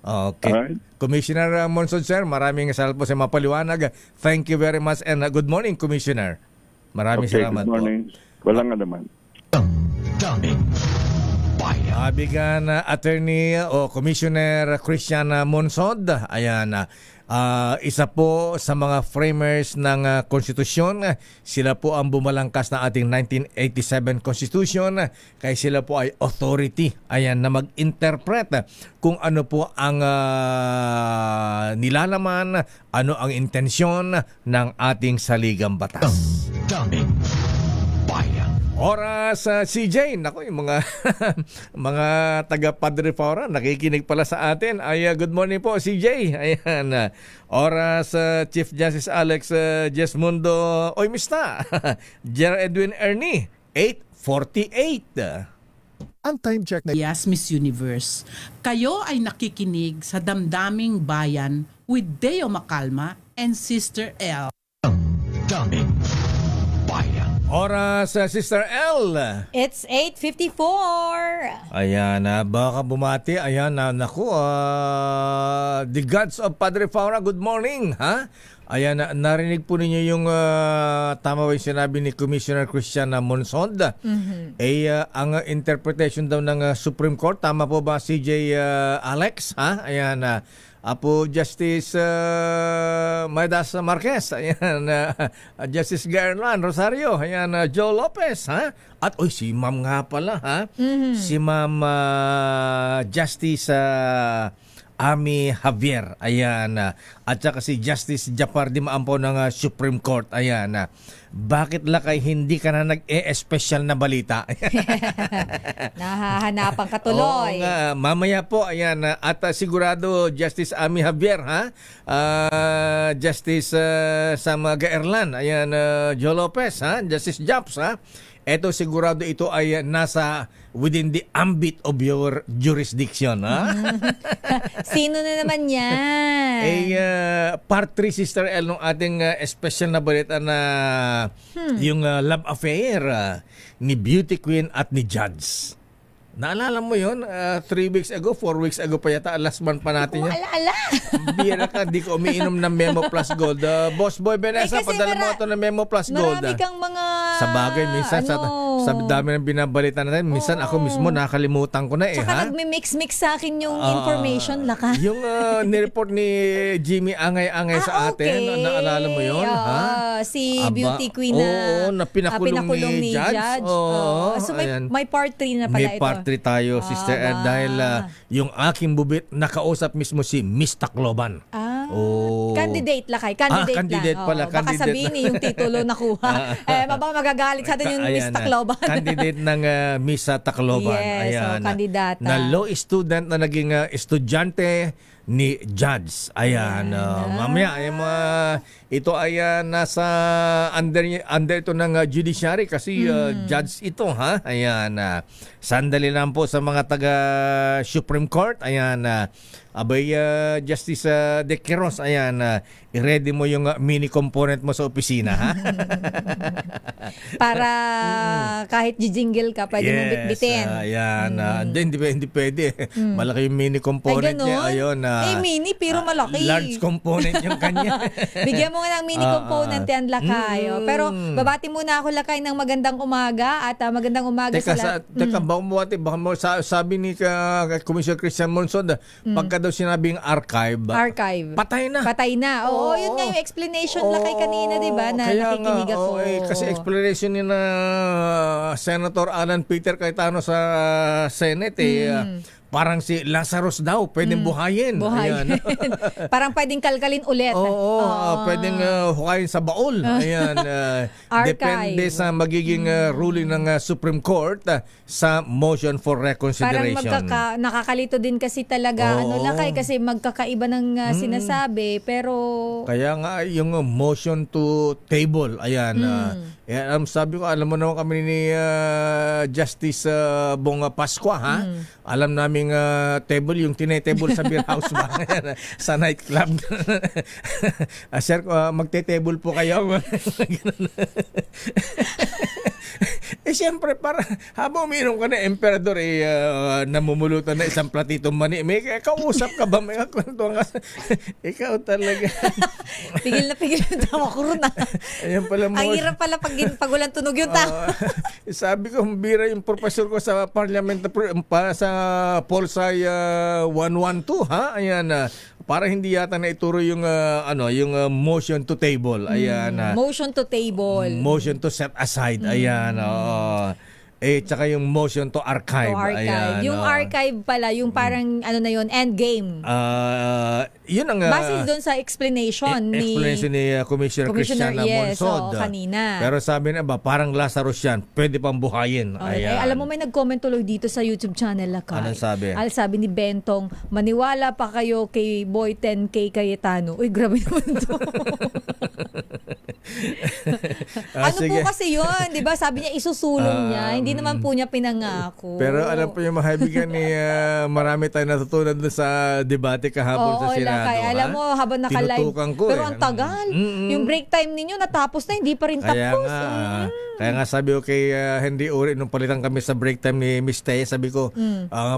Okay. Right. Commissioner Monson, sir, maraming salamat po sa mapaliwanag. Thank you very much and good morning, Commissioner. Maraming salamat good morning. Walang naman. Daming bayan. Bigan Attorney o Commissioner Christian Monsod, ayan, isa po sa mga framers ng konstitusyon. Sila po ang bumalangkas ng ating 1987 Constitution, kaya sila po ay authority, ayan, na mag-interpret kung ano po ang nilalaman, ano ang intensyon ng ating saligang batas. Daming bayan. Oras CJ, naku, yung mga mga taga Padre Fora nakikinig pala sa atin. Good morning po CJ. Ayan. Oras Chief Justice Alex Jesmundo Oymista. Ger Edwin Ernie 8:48. Ang time check na Yes, Miss Universe. Kayo ay nakikinig sa Damdaming Bayan with Deo Macalma and Sister L. Daming bayan. Oras Sister L. It's 8:54. Ayan, baka bumati. Ayan, naku, the gods of Padre Faura, good morning, ha? Ayan, narinig po ninyo yung tama ba yung sinabi ni Commissioner Christian Monsod? Ang interpretation daw ng Supreme Court, tama po ba CJ Alex? Ha? Ayan, Apo Justice Maidas Marquez, ayan, Justice Garland Rosario, ayan, Joe Lopez, ha? At si Ma'am nga pala, ha? Si Ma'am Justice Ami Javier, ayan, at saka si Justice Japar Di Maampo ng Supreme Court, ayan. Bakit lakay hindi ka na nag-e-special na balita? Nahahanapan ka tuloy. Mamaya po, ayan, at sigurado Justice Ami Javier, ha? Justice Sam Gaerlan, ayan, Joe Lopez, ha? Justice Japs, ha? Eto sigurado ito ay nasa within the ambit of your jurisdiction, ha? Sino na naman yan? Part 3, Sister L, nung ating special na balita na yung love affair ni Beauty Queen at ni Judge. Naalala mo yun? 3 weeks ago, 4 weeks ago pa yata, last month pa natin yun. Alala. Bira ka, di ko umiinom ng Memo Plus Gold. Boss Boy Vanessa, padala mo ito ng Memo Plus Gold. Marami kang mga... Sa bagay, minsan sa dami ng binabalita natin, minsan ako mismo nakalimutan ko na Tsaka nagmi-mix-mix sa akin yung information, laka. Yung nireport ni Jimmy Angay-Angay sa atin, naalala mo yun? Si Beauty Queen na pinakulong ni Judge. So may part 3 na pala may ito. Part 3 tayo, Sister Ed, dahil yung aking bubit, nakausap mismo si Miss Tacloban. Candidate, lakay. Candidate lang. Pala. Baka sabihin yung titulo nakuha. Baka magagalit sa atin yung Miss Tacloban. Candidate ng Miss Tacloban. Yes, kandidata. Na law student na naging estudyante ni Judge. Ayan. Mamaya, ito ay nasa under ito ng judiciary kasi judge ito, ha? Ayan. Sandali lang po sa mga taga Supreme Court. Ayan. Abay, Justice De Quiros, ayan, i-ready mo yung mini component mo sa opisina, ha? Para kahit jingle ka, pwede mong bitbitin. Ayan. Hindi pwede. Malaki yung mini component niya. Ayun. Mini, pero malaki. Large component yung kanya. Bigyan mo nga ng mini component yan, Lakay. Pero babati muna ako, Lakay, ng magandang umaga at magandang umaga sa lahat. Teka, baka mo sabi ni Commissioner Christian Monson, pagka daw sinabing archive, patay na. Oo, yun nga yung explanation, Lakay, kanina, di ba, na nakikinig ako. Kasi explanation ni na Senator Alan Peter Cayetano sa Senate, parang si Lazarus daw, pwedeng buhayin. Parang pwedeng kalkalin ulit. Pwedeng hukayin sa baul. Ayan. Depende sa magiging ruling ng Supreme Court sa motion for reconsideration. Parang nakakalito din kasi talaga, Lakay, kasi magkakaiba ng sinasabi, pero... Kaya nga, yung motion to table, ayan. Sabi ko, alam mo naman kami ni Justice Bong Pascua, ha? Alam namin table, yung tinetable sa beer house ba? Sa nightclub. Sir, magte-table po kayo. Siyempre, para habang uminom ka na, emperador, namumulutan na isang platitong mani. May kausap ka ba? May kakwento ka. Ikaw talaga. Pigil na tawa ko rin. Ayan pala mo. Ang hirap pala pag walang tunog yung tao. Sabi ko, bira yung professor ko sa parliament sa Polsay 112, ha? Ayan, para hindi yata na ituro yung yung motion to table. Ayan. Motion to table. Motion to set aside. Ayan. Tsaka yung motion to archive. Ayan, yung archive pala, yung parang end game. Yun ang base doon sa explanation ni Commissioner Christian Monsod. Kanina. Pero sabi na parang Lazarus yan, pwede pang buhayin. Alam mo, may nag-comment tuloy dito sa YouTube channel, Lakay. Anong sabi? Sabi ni Bentong, maniwala pa kayo kay Boy 10K Cayetano. Uy, grabe naman to. Po kasi yun, di ba? Sabi niya isusulong niya. Hindi naman po niya pinangako. Pero alam po yung mahabigan ni marami tayong natutunan doon sa debate kahapon sa Senado. Lakay. Alam mo, habang naka-live. Pero ang tagal. Yung break time ninyo, natapos na, hindi pa rin tapos. Kaya nga sabi ko kay Henry Uri, nung palitan kami sa break time ni Miss Taya, sabi ko,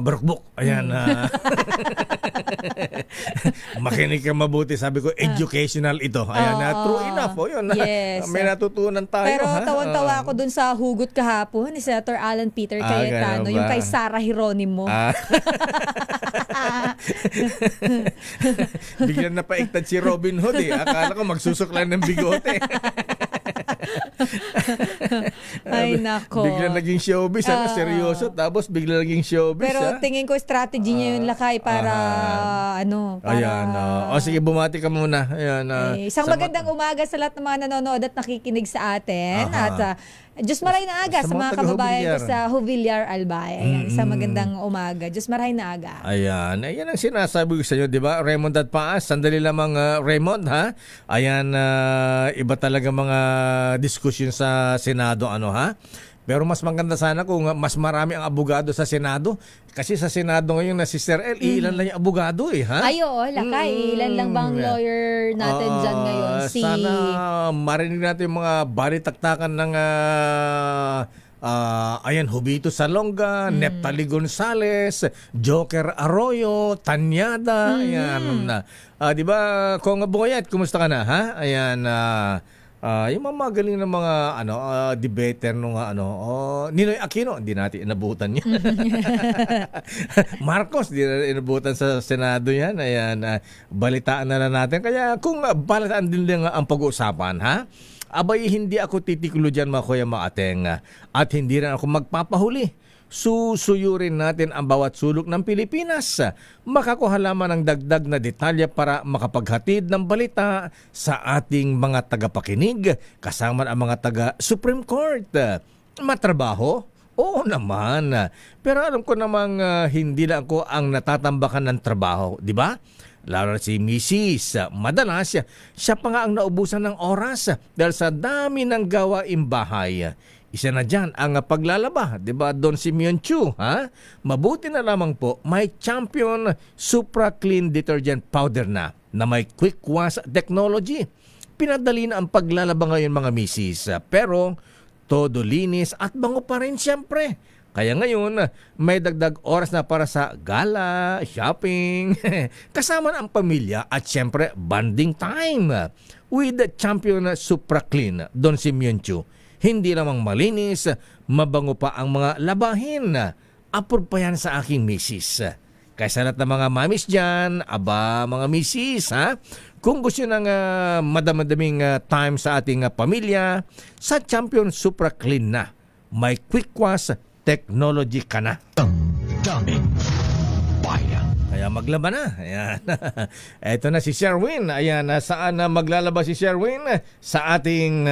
barukbuk. Ayan. Makinig ka mabuti. Sabi ko, educational ito. Ayan. True enough. Yun. Yes. May natutunan tayo. Pero tawang-tawa ako dun sa hugot kahapon ni Senator Alan Peter Cayetano. Yung kay Sarah Hieronimo. Biglang napaiktad si Robin Hood eh. Akala ko magsusuklan ng bigote. Ay nako. Biglang naging showbiz, seryoso, tapos biglang naging showbiz. Pero tingin ko strategy niya yun, Lakay, para Ayan. Sige, bumati ka muna. Ayan. Isang magandang umaga sa lahat ng mga nanonood at nakikinig sa atin. At Diyos maray na aga sa mga kababayan ko sa Juvillar, Albay. Ayan, isang magandang umaga. Diyos maray na aga. Ayan. Ayan ang sinasabi ko sa inyo, di ba? Raymond at Paas, sandali lamang Raymond, ha? Ayan, iba talaga mga diskusyon sa Senado, ha? Pero mas maganda sana kung mas marami ang abogado sa Senado. Kasi sa Senado ngayon na si Sir El, ilan lang yung abogado ha? Ay, oo, Lakay. Ilan lang bang lawyer natin dyan ngayon? Sana marinig natin yung mga balitaktakan ng ayan, Hubito Salonga, Neptali Gonzales, Joker Arroyo, Tanyada, ayan. Di ba, Kong Boyet, kumusta ka na, ha? Ayan, yung mga magaling na mga debater nung Ninoy Aquino, hindi natin inabutan niya. Marcos, hindi na inabutan sa Senado yan. Ayan, balitaan na natin. Kaya kung balitaan din lang ang pag-uusapan, ha? Abay, hindi ako titikulo dyan, mga kuya, mga ateng, at hindi rin ako magpapahuli. Susuyurin natin ang bawat sulok ng Pilipinas. Makakuha lamang ng dagdag na detalye para makapaghatid ng balita sa ating mga tagapakinig, kasama ang mga taga-Supreme Court. Matrabaho? Oo naman. Pero alam ko namang hindi lang ako ang natatambakan ng trabaho, di ba? Lalo na si Mrs. Madalas, siya pa nga ang naubusan ng oras dahil sa dami ng gawaing bahay. Isa na dyan ang paglalaba, di ba, Don Simeon Chu, ha? Mabuti na lamang po, may Champion Supra Clean Detergent Powder na may quick wash technology. Pinadali na ang paglalaba ngayon, mga misis, pero todo linis at bango pa rin siyempre. Kaya ngayon, may dagdag oras na para sa gala, shopping, kasama na ang pamilya at siyempre bonding time with the Champion Supra Clean, Don Simeon Chu. Hindi namang malinis, mabango pa ang mga labahin. Approve pa yan sa aking misis. Kaya sa lahat ng mga mamis dyan, mga misis, ha? Kung gusto nang madamadaming time sa ating pamilya, sa Champion Supra Clean na. May quick wash technology ka na. Daming bayan. Kaya maglaba na. Ayan. Ito na si Sherwin. Ayan, saan maglalaba si Sherwin? Sa ating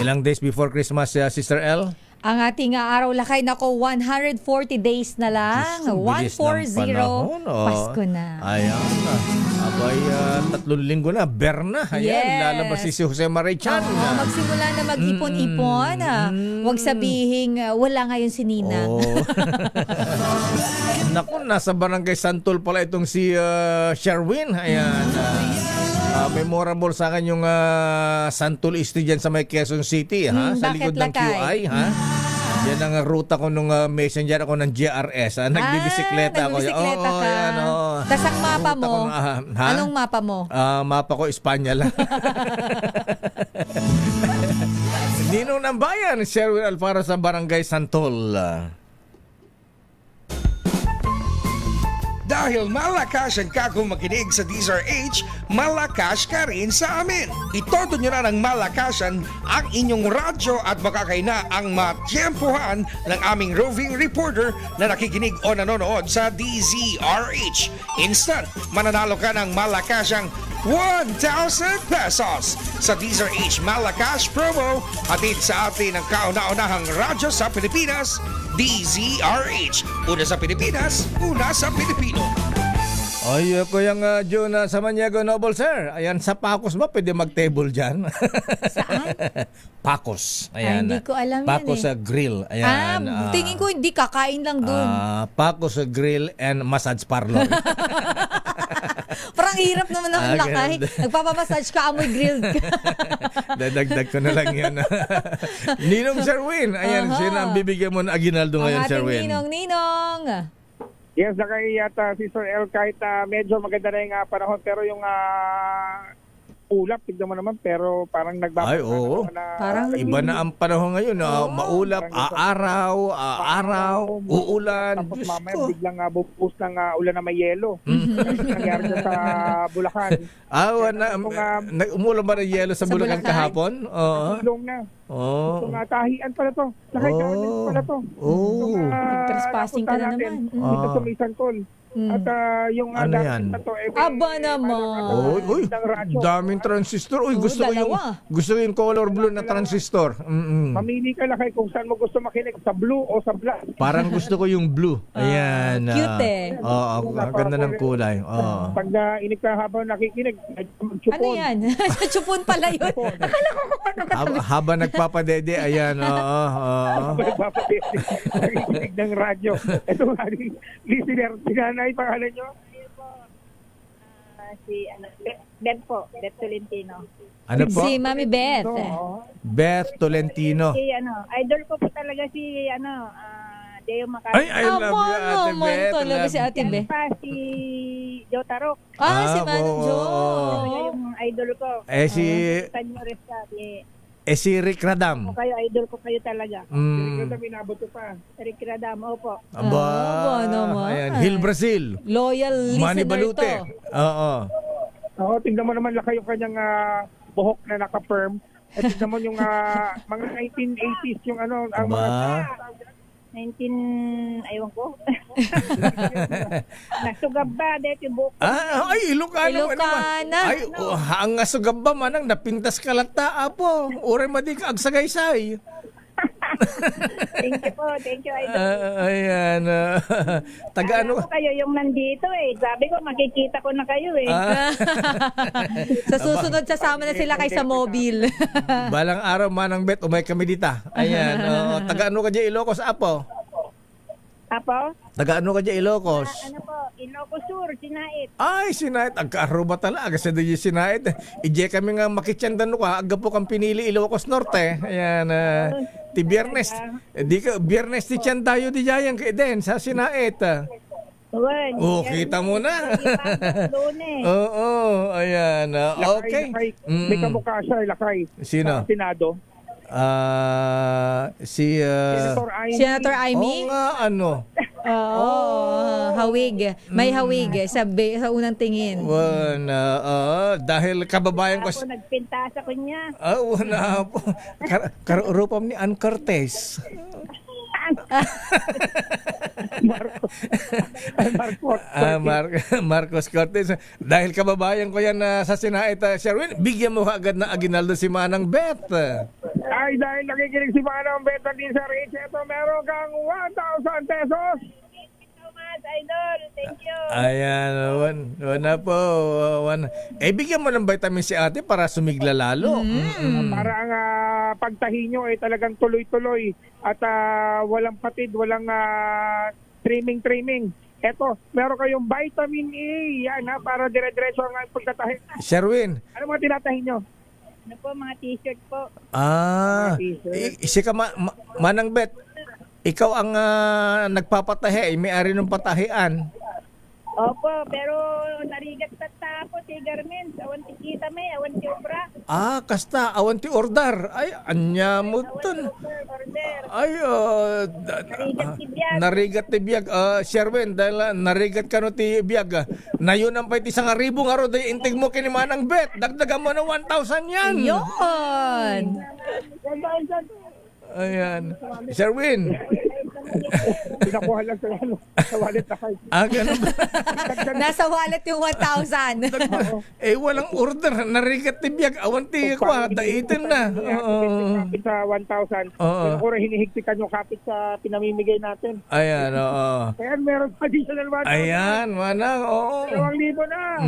ilang days before Christmas, Sister L? Ang ating araw lakay, nako, 140 days na lang. 140. Pasko na. Ayan. Abay, 3 linggo na. Berna. Ayan. Yes. Lalabas si Jose Marichan. Magsimula na mag-ipon-ipon. Huwag sabihin, wala ngayon si Nina. Naku, nasa Barangay Santol pala itong si Sherwin. Ayan. Memorable sa akin yung Santol East dyan sa may Quezon City, ha? Sa likod ng QI, ha? Yan ang ruta ko nung messenger ako ng GRS. Nagbibisikleta ako. Nagbibisikleta ka. Yan, Tas ang mapa mo? Anong mapa mo? Mapa ko, Espanya lang. Ninong ng Bayan, Sherwin Alfaro sa Barangay Santol. Dahil malakas ang kakong makinig sa DZRH, malakas ka rin sa amin. Itoto nyo na ng malakasan ang inyong radyo at makakay na ang matyempohan ng aming roving reporter na nakikinig o nanonood sa DZRH. Instant, mananalo ka ng malakasang 1,000 pesos sa DZRH Malakas promo, hatid sa atin ng kauna-unahang radyo sa Pilipinas, DZRH. Una sa Pilipinas, una sa Pilipino. Ay, Kuya John sa Maniago Noble, sir. Ayan, sa Pacos ba pwede mag-table dyan? Saan? Pacos. Ayan. Hindi ko alam Pacos yan Grill. Ayan. Tingin ko hindi, kakain lang dun. Pacos Grill and Massage Parlor. Parang hirap naman ang lakay. Nagpapamassage ka, amoy grilled ka. Dadagdag ko na lang yan. Ninong Sherwin. Ayan, sino ang bibigyan mo ng aginaldo ngayon, Sherwin? Ninong. Yes, nakay at Sister L, kahit medyo maganda na yung panahon, pero yung ulap, tignan mo naman, pero parang Ay, oo. Parang iba na ang panahon ngayon. Maulap, araw, uulan. Tapos mamaya biglang bubuhos ng ulan na may yelo. Nangyari sa Bulacan. Umulan ba ng yelo sa Bulacan kahapon? Oo. Ilong na. Itong tahian pala to. Nakay-garment pala to. Trespassing ka na naman. Dito sa may Santol. At yung ano yan? Na to, aba naman. Uy, daming transistor. Uy, gusto ko yung color blue na transistor. Mamili ka lang kung saan mo gusto makinig, sa blue o sa black. Parang gusto ko yung blue. Ayan. Cute eh. Ganda ng kulay. Pag inig ka habang nakikinig, magchupon. Ano yan? Chupon pala yun. Akala ko kung ano ka. Habang nagpapadede, ayan. Habang nagpapadede, nakikinig ng radyo. Ito nga, listener, sinanay, pangalan nyo? Si Beth po, Beth Tolentino. Ano po? Si Mami Beth. Beth Tolentino. Si idol ko po talaga si Deo Macalma. Ay, I love you, Ate Beth. Talaga si Ate Beth. Pa si Joe Tarok. Si Manong Joe. Yung idol ko. Si... si Rick Radam. Kayo, idol ko kayo talaga. Rick Radam, inabot ko pa. Rick Radam, opo. Aba, ayan, Hill Brazil. Loyal Manny listener Balute. to. Oo, tingnan mo naman laki yung kanyang buhok na naka-firm. At tingnan mo yung mga 1980s yung ang mga 19, aywan ko. Nasugab ba? Dito yung buko. Ay, Ilocano. Ilocana. Ay, ang asugab ba manang napintas kalata po. Ure madi ka agsagaysay. Thank you, idol. Ayan. Taga ano? Kayo yung nandito Sabi ko, makikita ko na kayo Sa susunod, sasama na sila kay sa mobile. Balang araw manang Bet, umay kami dita. Ayan. Taga ano ka dyan Ilocos, Apo? Apo? Taga ano ka dyan Ilocos? Ilocos Sur, Sinait. Ay, Sinait. Agka-aruba talaga. Kasi doon yung Sinait. Ije kami nga makitsandan ko. Aga po kang pinili Ilocos Norte. Ayan. Ti Biyernes. Biyernes ti tiyan tayo di jayan kay Den sa Sinait. Kita mo na. Oo, ayan. Okay. May kamukha siya, Lakay. Sino? Senado. Si Senator Amy? Hawig. May hawig sa unang tingin. Dahil kababayan ko. Ako nagpinta sa kanya. Wala po. Karupam ni Ann Cortez. Marcos Cortez. Dahil kababayan ko yan sa Sinait, Sherwin, bigyan mo agad na Aguinaldo si Manang Beth. Ay, dahil nakikinig si Manang Beth at sa Rich, ito meron kang 1,000 pesos. Idol, thank you. Ayan, wala po. Bigyan mo ng vitamin si ate para sumigla lalo. Para ang pagtahi nyo ay talagang tuloy-tuloy at walang patid, walang trimming. Eto, meron kayong vitamin E. Yan para dire-diretso ang pagtatahi. Sherwin. Ano mga tinatahi nyo? Ano po, mga t-shirt po. Isi ka Manang Bet. Ikaw ang nagpapatahi, may-ari ng patahian. Opo, pero narigat tapo si Garmin. Awan ti kita may, awan ti obra. Kasta, awan ti order. Ay, anya mo ton. Ay, narigat ti biyag. Sherwin, dahil narigat ka no ti biyag. Na yun ang pa'y isang ribo nga ro, dahil intig mo kinimanang Bet. Dagdagan mo na 1,000 yan. Yun! Ayan. Sherwin. Pinakuha lang sa wallet na kayo. Ganun ba? Nasa wallet yung 1,000. Walang order. Narigat ti biyag. Awan ti ko. Daitin na. Kapit sa 1,000. Kung hinihigpikan yung kapit sa pinamimigay natin. Ayan, oo. Ayan, meron additional 1,000. Ayan, manang, oo. 2,000 na.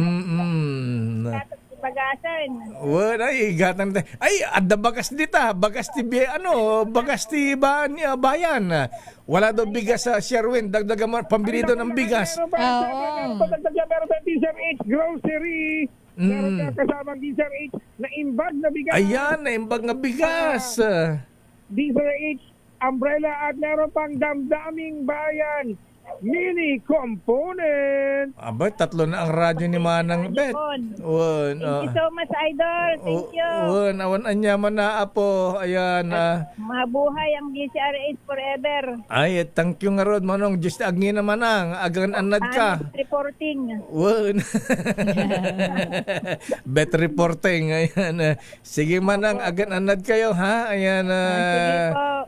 Bagasan. Wala, igatan tayo. Ay, adda bagas dita. Bagas ti bayan. Wala daw bigas sa Sherwin. Dagdagan mo, pambili daw ng bigas. Meron sa Diesel H grocery. Meron ka kasamang Diesel H na imbag na bigas. Ayan, na imbag na bigas. Diesel H umbrella at meron pang damdaming bayan. Mini component. Aba, 3 na ang radyo ni Manang Bet. Thank you so much, Idol. Thank you. Awan anyaman na apo. Ayan. Mabuhay ang DCRH forever. Ay, thank you nga rod, Manong. Just agni na Manang. Agan anad ka. Reporting. Bet reporting. Ayan. Sige Manang, agan anad kayo ha. Ayan.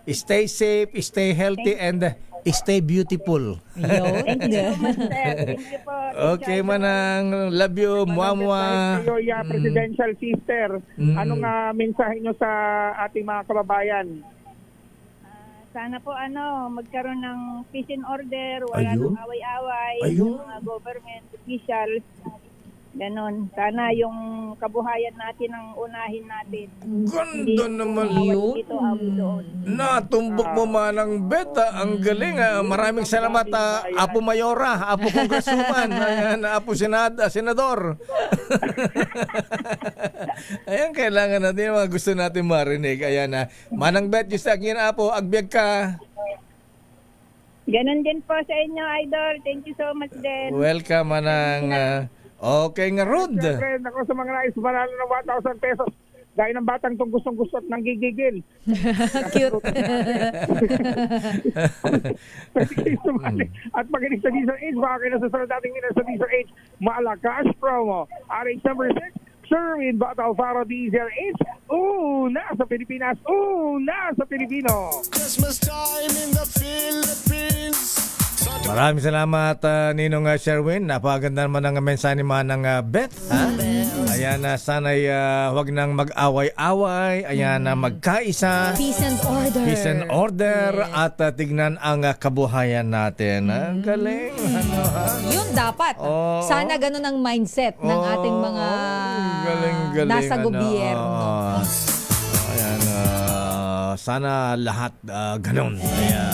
Stay safe, stay healthy, and stay beautiful. Thank you so much, sir. Thank you po. Okay, Manang. Love you. Muamua. Presidential sister. Anong mensahe nyo sa ating mga kababayan? Sana po magkaroon ng peace and order. Wala nang away-away. Yung mga government officials. Ganon. Sana yung kabuhayan natin ang unahin natin. Ganda naman yun. Natumbok mo Manang Beta. Ang galing. Maraming salamat. Apo Mayora. Apo Congresswoman. Ayan, Apo Senador. Ayan, kailangan natin yung mga gusto natin marinig. Ayan na. Manang Bet, yung sa akin apo, agbyag ka. Ganon din po sa inyo, Idol. Thank you so much din. Welcome, Manang. Okay nga, Rod. Siyempre, ako sa mga nais manalo ng 1,000 pesos. Dahil ng batang itong gustong-gusto at nang gigigil. Cute. At maginig sa Diesel Age, baka kayo nasusunod dating minutes sa Diesel Age, Malakas promo. RH number 6, Sherwin Battle Faro Diesel Age. Una sa Pilipinas, una sa Pilipino. Christmas time in the Philippines. Maraming salamat, Ninong Sherwin. Napakaganda naman ang mensahe ni Manang Beth. Ayan, sana'y huwag nang mag-away-away. Ayan, magkaisa. Peace and order. Peace and order. Yes. At tignan ang kabuhayan natin. Ang galing. Ano, ha? Yun dapat. Sana ganun ang mindset ng ating mga galing, nasa gobyerno. Ayan, sana lahat ganun. Ayan.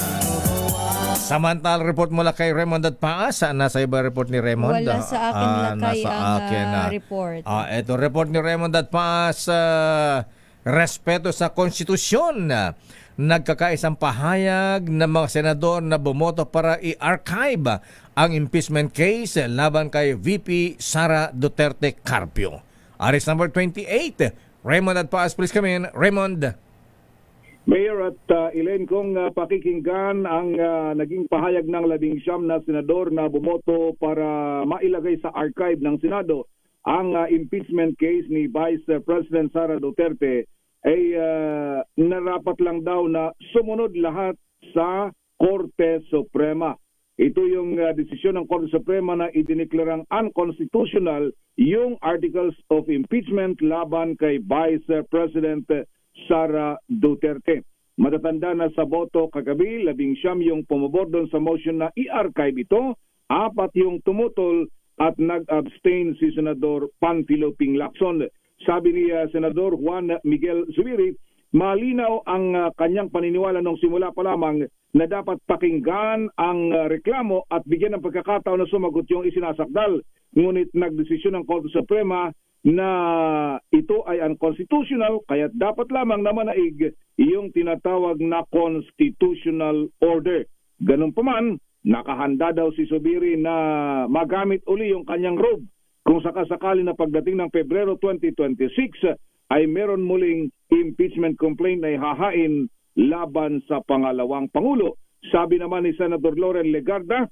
Samantal report mula kay Raymond at Paas. Nasa iba report ni Raymond? Wala sa akin lakay ang report. Ito report ni Raymond at Paas. Respeto sa konstitusyon. Nagkakaisang pahayag ng mga senador na bumoto para i-archive ang impeachment case laban kay VP Sara Duterte Carpio. Aris number 28. Raymond at Paas, please come in. Raymond. Mayor at Elaine, kung pakikinggan ang naging pahayag ng 19 na senador na bumoto para mailagay sa archive ng Senado ang impeachment case ni Vice President Sara Duterte, ay narapat lang daw na sumunod lahat sa Korte Suprema. Ito yung desisyon ng Korte Suprema na idineklarang unconstitutional yung Articles of Impeachment laban kay Vice President Sara Duterte. Matatanda na sa boto kagabi, 19 yung pumabor doon sa motion na i-archive ito, 4 yung tumutol at nag-abstain si Senador Panfilo Ping Lacson. Sabi ni Senador Juan Miguel Zubiri, malinaw ang kanyang paniniwala nung simula pa lamang na dapat pakinggan ang reklamo at bigyan ng pagkakataon na sumagot yung isinasakdal. Ngunit nagdesisyon ng Korte Suprema na ito ay unconstitutional, kaya dapat lamang na manaig yung tinatawag na constitutional order. Ganun pa man, nakahanda daw si Zubiri na magamit uli yung kanyang robe kung sakasakali na pagdating ng Pebrero 2026 ay meron muling impeachment complaint na ihahain laban sa pangalawang Pangulo. Sabi naman ni Senator Loren Legarda,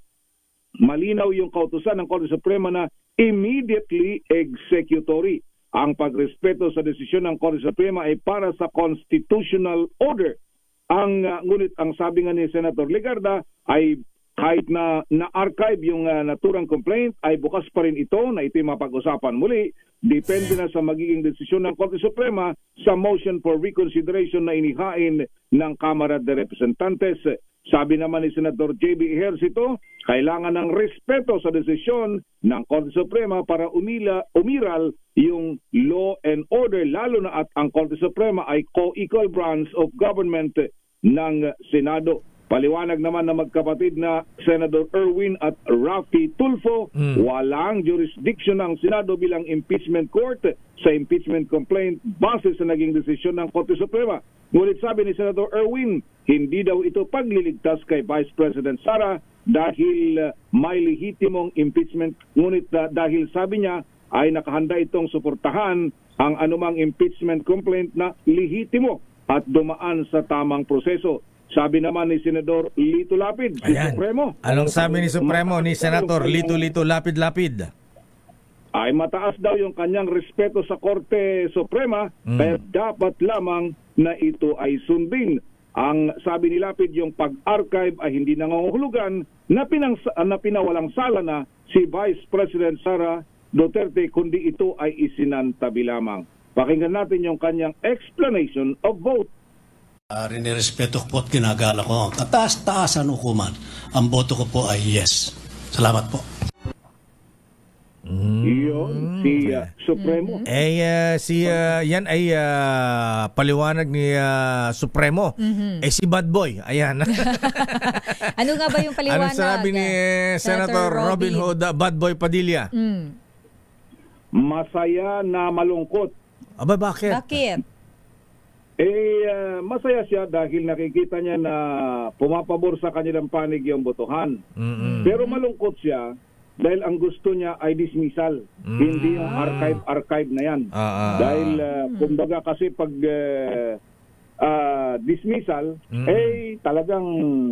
malinaw yung kautusan ng Korte Suprema na immediately executory. Ang pagrespeto sa desisyon ng Korte Suprema ay para sa constitutional order. Ngunit ang sabi nga ni Senator Legarda ay kahit na na-archive yung naturang complaint, ay bukas pa rin ito na ito'y mapag-usapan muli. Depende na sa magiging desisyon ng Korte Suprema sa motion for reconsideration na inihain ng Kamara de Representantes. Sabi naman ni Senator J.B. Ejercito, kailangan ng respeto sa desisyon ng Korte Suprema para umiral yung law and order, lalo na at ang Korte Suprema ay co-equal branch of government ng Senado. Paliwanag naman na magkapatid na Senator Erwin at Rafi Tulfo, walang jurisdiction ng Senado bilang impeachment court sa impeachment complaint base sa naging desisyon ng Korte Suprema. Ngunit sabi ni Senator Erwin, hindi daw ito pagliligtas kay Vice President Sara dahil may lehitimong impeachment. Ngunit dahil sabi niya ay nakahanda itong suportahan ang anumang impeachment complaint na lehitimo at dumaan sa tamang proseso. Sabi naman ni Senador Lito Lapid, si Supremo. Anong sabi ni Supremo ni Senator Lito Lapid? Ay mataas daw yung kanyang respeto sa Korte Suprema, kaya dapat lamang na ito ay sundin. Ang sabi ni Lapid, yung pag-archive ay hindi nangangahulugan na pinawalang sala na si Vice President Sara Duterte, kundi ito ay isinantabi lamang. Pakinggan natin yung kanyang explanation of vote. Rinirespeto ko po at ginagala ko ang kataas-taasan hukuman. Ang boto ko po ay yes. Salamat po. Iyon, si Supremo. Yan ay paliwanag ni Supremo. Si Bad Boy, ayan. Ano nga ba yung paliwanag? Anong sabi ni Senator Robin Hood, Bad Boy Padilla? masaya na malungkot. Aba, bakit? Bakit? Masaya siya dahil nakikita niya na pumapabor sa kanilang panig yung botohan. Pero malungkot siya dahil ang gusto niya ay dismissal. Hindi yung archive na yan. Dahil kumbaga kasi pag dismissal, talagang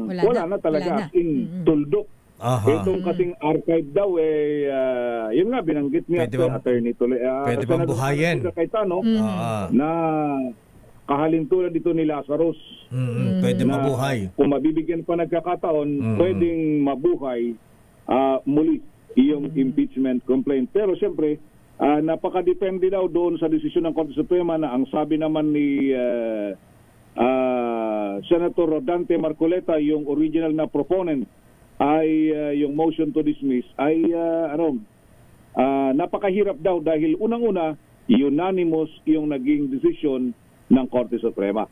wala na talaga. As in, tuldok. Itong kasing archive daw, yun nga, binanggit niya Attorney Tulay. Pwede bang buhayin? Na kahalintulad dito ni Lazarus. Pwede mabuhay. Kung mabibigyan pa nagkakataon, pwedeng mabuhay muli yung impeachment complaint. Pero siyempre, napakadepende daw doon sa desisyon ng Korte Suprema na ang sabi naman ni Senator Rodante Marcoleta, yung original na proponent, ay yung motion to dismiss, ay napakahirap daw dahil unang-una, unanimous yung naging desisyon ng Korte Suprema.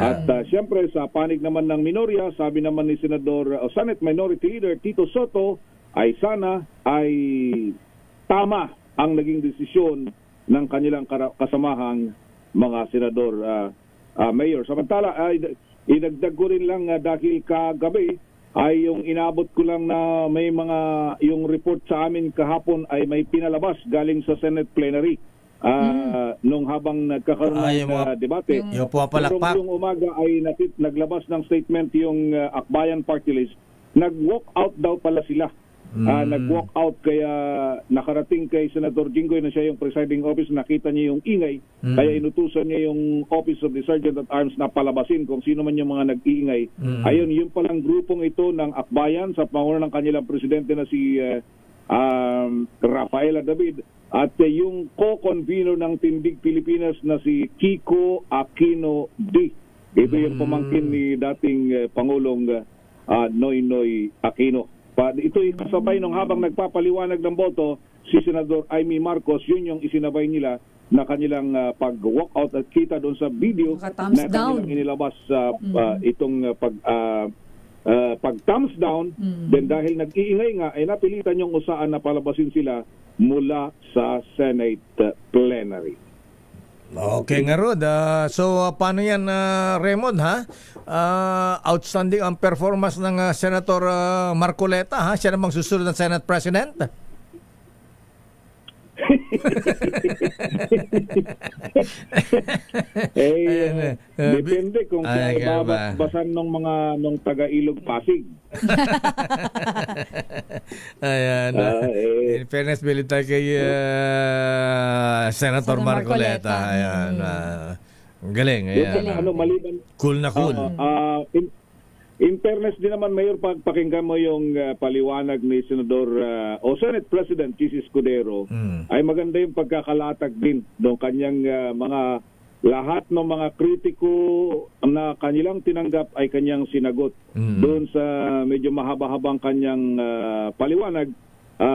At siyempre sa panig naman ng minorya, sabi naman ni Senate Minority Leader Tito Soto ay sana ay tama ang naging desisyon ng kanilang kasamahang mga senador, mayor. Samantala, idagdag ko rin lang dahil kagabi ay yung inabot ko lang na may yung report sa amin kahapon ay may pinalabas galing sa Senate plenary. Nung habang nagkakaroon ng debate. Yung umaga ay naglabas ng statement yung Akbayan Party List. Nag-walk out daw pala sila. Nag-walk out kaya nakarating kay Senator Jinggoy na siya yung presiding officer, nakita niya yung ingay, kaya inutusan niya yung Office of the Sergeant at Arms na palabasin kung sino man yung mga nag-iingay. Ayun, yung palang grupong ito ng Akbayan sa pangunan ng kanilang presidente na si Rafaela David at yung co-convener ng Tindig Pilipinas na si Kiko Aquino D. Ito yung pamangkin ni dating Pangulong Noynoy Aquino. Ito'y kasabay nung habang nagpapaliwanag ng boto si Senador Amy Marcos, yun yung isinabay nila na kanilang pag-walk out at kita doon sa video na kanilang inilabas itong pag-thumbs down. Then dahil nag-iingay nga, ay napilitan yung usaan na palabasin sila mula sa Senate plenary. Okay nga Rod. So paano yan Raymond ha? Outstanding ang performance ng Senator Marcoleta ha? Siya namang susunod ng Senate President. Depende kung babasan ng taga-Ilog Pasig. Ayan. In fairness, bilita kay Senator Marcoleta. Ayan. Galing. Ayan. Cool na cool. In fairness din naman, Mayor, pagpakinggan mo yung paliwanag ni Senador o Senate President Chis Escudero, ay maganda yung pagkakalatag din ng kanyang mga lahat ng mga kritiko na kanilang tinanggap ay kanyang sinagot. Doon sa medyo mahaba-habang kanyang paliwanag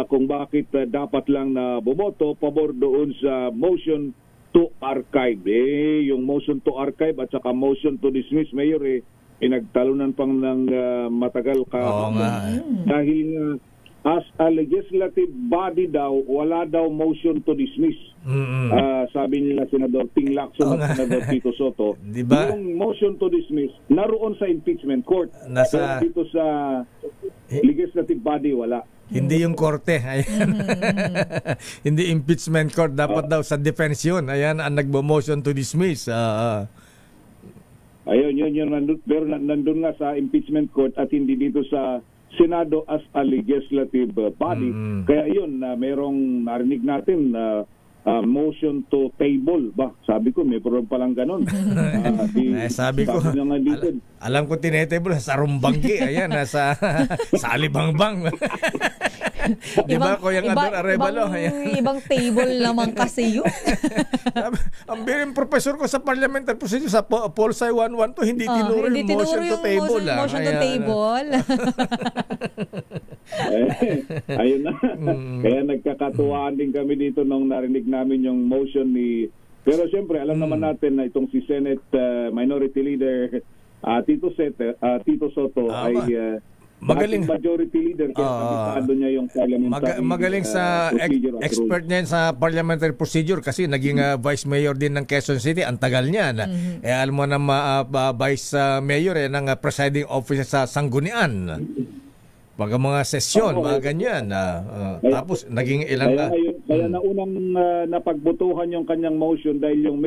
kung bakit dapat lang na boboto pabor doon sa motion to archive. Yung motion to archive at saka motion to dismiss, Mayor, pinagtalunan pang ng matagal dahil as a legislative body daw, wala daw motion to dismiss. Sabi nila Senador Ping Lacson at Senador Tito Soto, diba? Yung motion to dismiss naroon sa impeachment court. Pero dito sa legislative body, wala. Hindi yung korte. Hindi impeachment court. Dapat daw sa defense yun. Ayan ang nagbo-motion to dismiss. Ayun, yun nandun, pero nandun nga sa impeachment court at hindi dito sa Senado as a legislative body. Kaya yun, merong narinig natin na motion to table ba? Sabi ko, may program palang ganon. Sabi ko, alam ko tinetable sa Rumbanggi. Ayan, nasa Alibangbang. Diba, Kuyang Ador Arevalo? Ibang table naman kasi yun. Ang bilang professor ko sa parliamentary procedure sa Polsai 112, hindi tinuro yung motion to table. Motion to table. Ayun na. Kaya nagkakatuwaan din kami dito nung narinig namin yung motion ni... Pero siyempre, alam naman natin na itong si Senate Minority Leader Tito Soto ay Magaling. Majority leader, kaya kabisado niya yung parliamentary magaling sa procedure at expert niya sa parliamentary procedure kasi naging vice mayor din ng Quezon City. Ang tagal niya. Alam mo na vice mayor ng presiding officer sa Sanggunian. Pag mga sesyon, mga ganyan. Tapos, naging ilang... Kaya naunang napagbutuhan yung kanyang motion dahil yung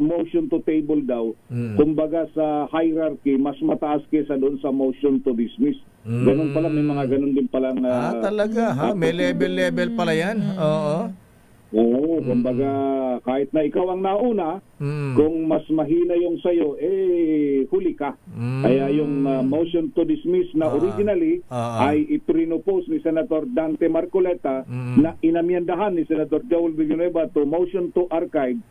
motion to table daw, kumbaga sa hierarchy, mas mataas kesa doon sa motion to dismiss. Ganun pala, may mga ganun din palang... talaga, ha? May level pala yan? Oo. Oo, kumbaga kahit na ikaw ang nauna, kung mas mahina yung sayo, huli ka. Kaya yung motion to dismiss na originally ay iprinopose ni Senator Dante Marcoleta na inamyandahan ni Senator Joel Villanueva to motion to archive,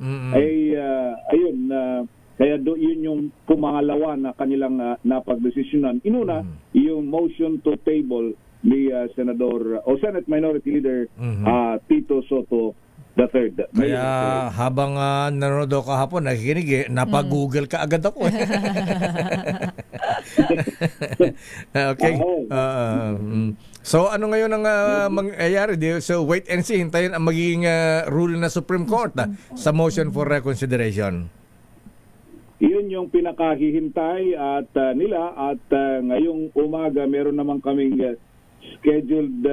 kaya yun yung pumangalawa na kanilang napagdesisyonan. Inuna, yung motion to table ni Senador o Senate Minority Leader Tito Soto the third. Kaya habang nanonood ako kahapon, nakikinig napag-google ka agad ako. Okay. So ano ngayon ang mangyayari? So wait and see. Hintayin ang magiging ruling na Supreme Court sa motion for reconsideration. Iyon yung pinakahihintay at nila at ngayong umaga meron naman kaming scheduled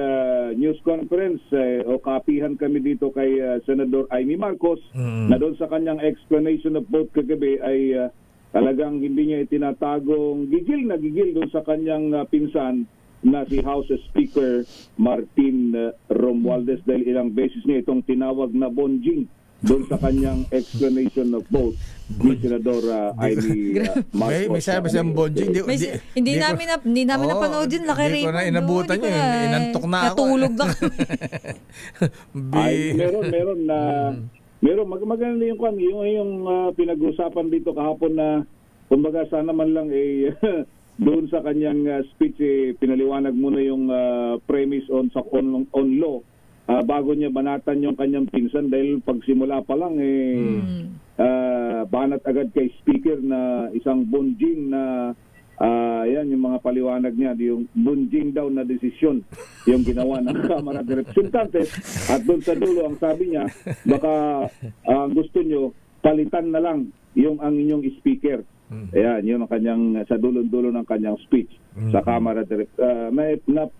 news conference o kapihan kami dito kay Senador Amy Marcos na doon sa kanyang explanation of vote kagabi ay talagang hindi niya itinatagong gigil doon sa kanyang pinsan na si House Speaker Martin Romualdez dahil ilang beses niya itong tinawag na bonjing doon sa kanyang explanation of vote ni Senador Amy Marcos. May sabi siyang bonjing. Hindi namin napanood yun. Laki rin. Hindi ko na inabutan yun. Inantok na ako. Natulog na kami. Meron maganda yung pinag-usapan dito kahapon na kumbaga sana man lang doon sa kanyang speech pinaliwanag muna yung premise on law bago niya banatan yung kanyang pinsan dahil pagsimula pa lang banat agad kay speaker na isang bunjing na yan yung mga paliwanag niya, yung bunjing daw na desisyon yung ginawa ng Kamara de Representantes at doon sa dulo ang sabi niya baka gusto nyo palitan na lang yung ang inyong speaker. Ayan, yun ang kanyang sa dulo-dulo ng kanyang speech sa Kamara de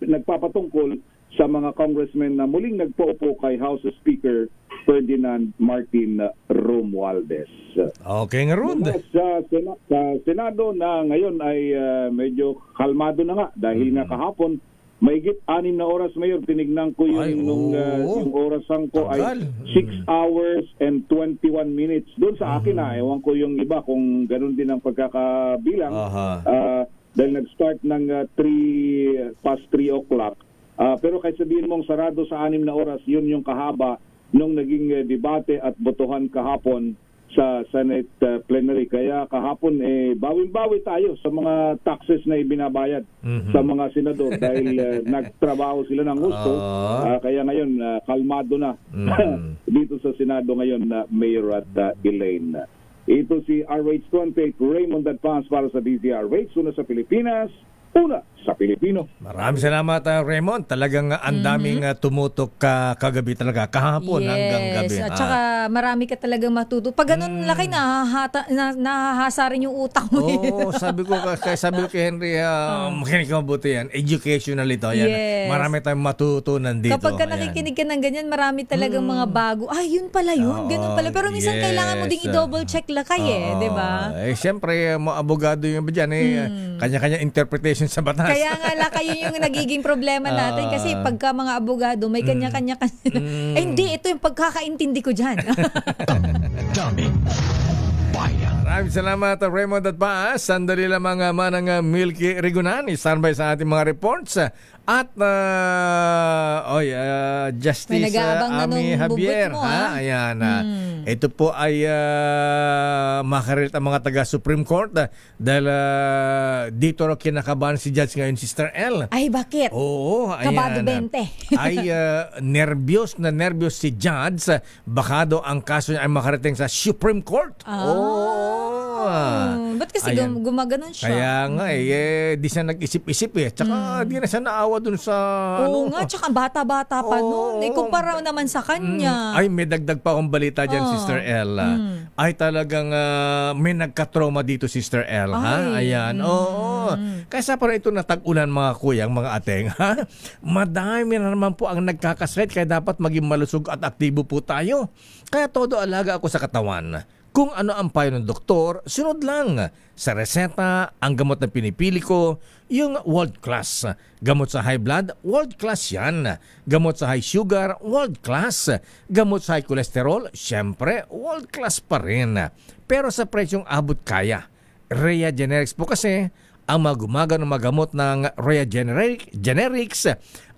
nagpapatungkol sa mga congressmen na muling nagpaupo kay House Speaker Ferdinand Martin Romualdez. Okay nga Rod. Sa Senado na ngayon ay medyo kalmado na nga dahil nga kahapon mahigit 6 na oras Mayor, tinignan ko yung orasan ko ay 6 hours and 21 minutes. Doon sa akin ewan ko yung iba kung ganun din ang pagkakabilang. Dahil nag-start ng 3 o'clock. Pero kahit sabihin mong sarado sa 6 na oras, yun yung kahaba nung naging debate at botohan kahapon sa Senate plenary. Kaya kahapon bawin-bawi tayo sa mga taxes na ibinabayad sa mga senador dahil nagtrabaho sila ng gusto. Kaya ngayon kalmado na dito sa Senado ngayon na Mayor at Elaine. Ito si RH28 Raymond Advance para sa DZRH, una sa Pilipinas, una sa Pilipino. Maraming salamat Raymond. Talagang ang daming tumutok kagabi talaga. Kahapon hanggang gabi. At saka marami ka talagang matuto. Pag ganun laki nahahasa rin yung utak mo. Sabi ko kay Henry, makinig ka mabuti yan. Educational ito. Yan. Yes. Marami tayong matutunan dito. Kapag ka nakikinig ka ng ganyan, marami talagang mga bago. Yun pala yun. Ganun pala. Pero minsan kailangan mo ding i-double check lakay di ba? Siyempre, mga abogado yung ba dyan kanya-kanya interpretation sa batas. Kaya nga lakay yun yung nagiging problema natin kasi pagka mga abogado may kanya-kanya hindi, ito yung pagkakaintindi ko dyan. Damdamin Bayan. Maraming salamat Raymond at Baas. Sandali lamang manang Milky Rigonani. Standby sa ating mga reports. At Justice Amy Javier. Ayan. Ito po ay makarelat ang mga taga Supreme Court dahil dito rin kinakabahan si Judge ngayon, Sister L. Ay, bakit? Oo. Kabado 20. Ay nervyos si Judge. Baka daw ang kaso niya ay makarating sa Supreme Court. Ba't kasi gumaganon siya? Kaya nga di siya nag-isip-isip Tsaka di na siya naawa dun sa... Oo nga, tsaka bata-bata pa noon. Kumpara naman sa kanya. Ay, may dagdag pa akong balita dyan, Sister El. Ay, talagang may nagka-trauma dito, Sister El. Ha? Ayan. Oo. Kaysa para ito natag-ulan mga kuyang, mga ateng. Ha? Madami na naman po ang nagkakasakit kaya dapat maging malusog at aktibo po tayo. Kaya todo alaga ako sa katawan. Kung ano ang payo ng doktor, sunod lang. Sa reseta, ang gamot na pinipili ko, yung world class. Gamot sa high blood, world class yan. Gamot sa high sugar, world class. Gamot sa high cholesterol, syempre, world class pa rin. Pero sa presyong abot kaya. Rhea Generics po kasi, ang magumaga ng magamot ng Rhea Generics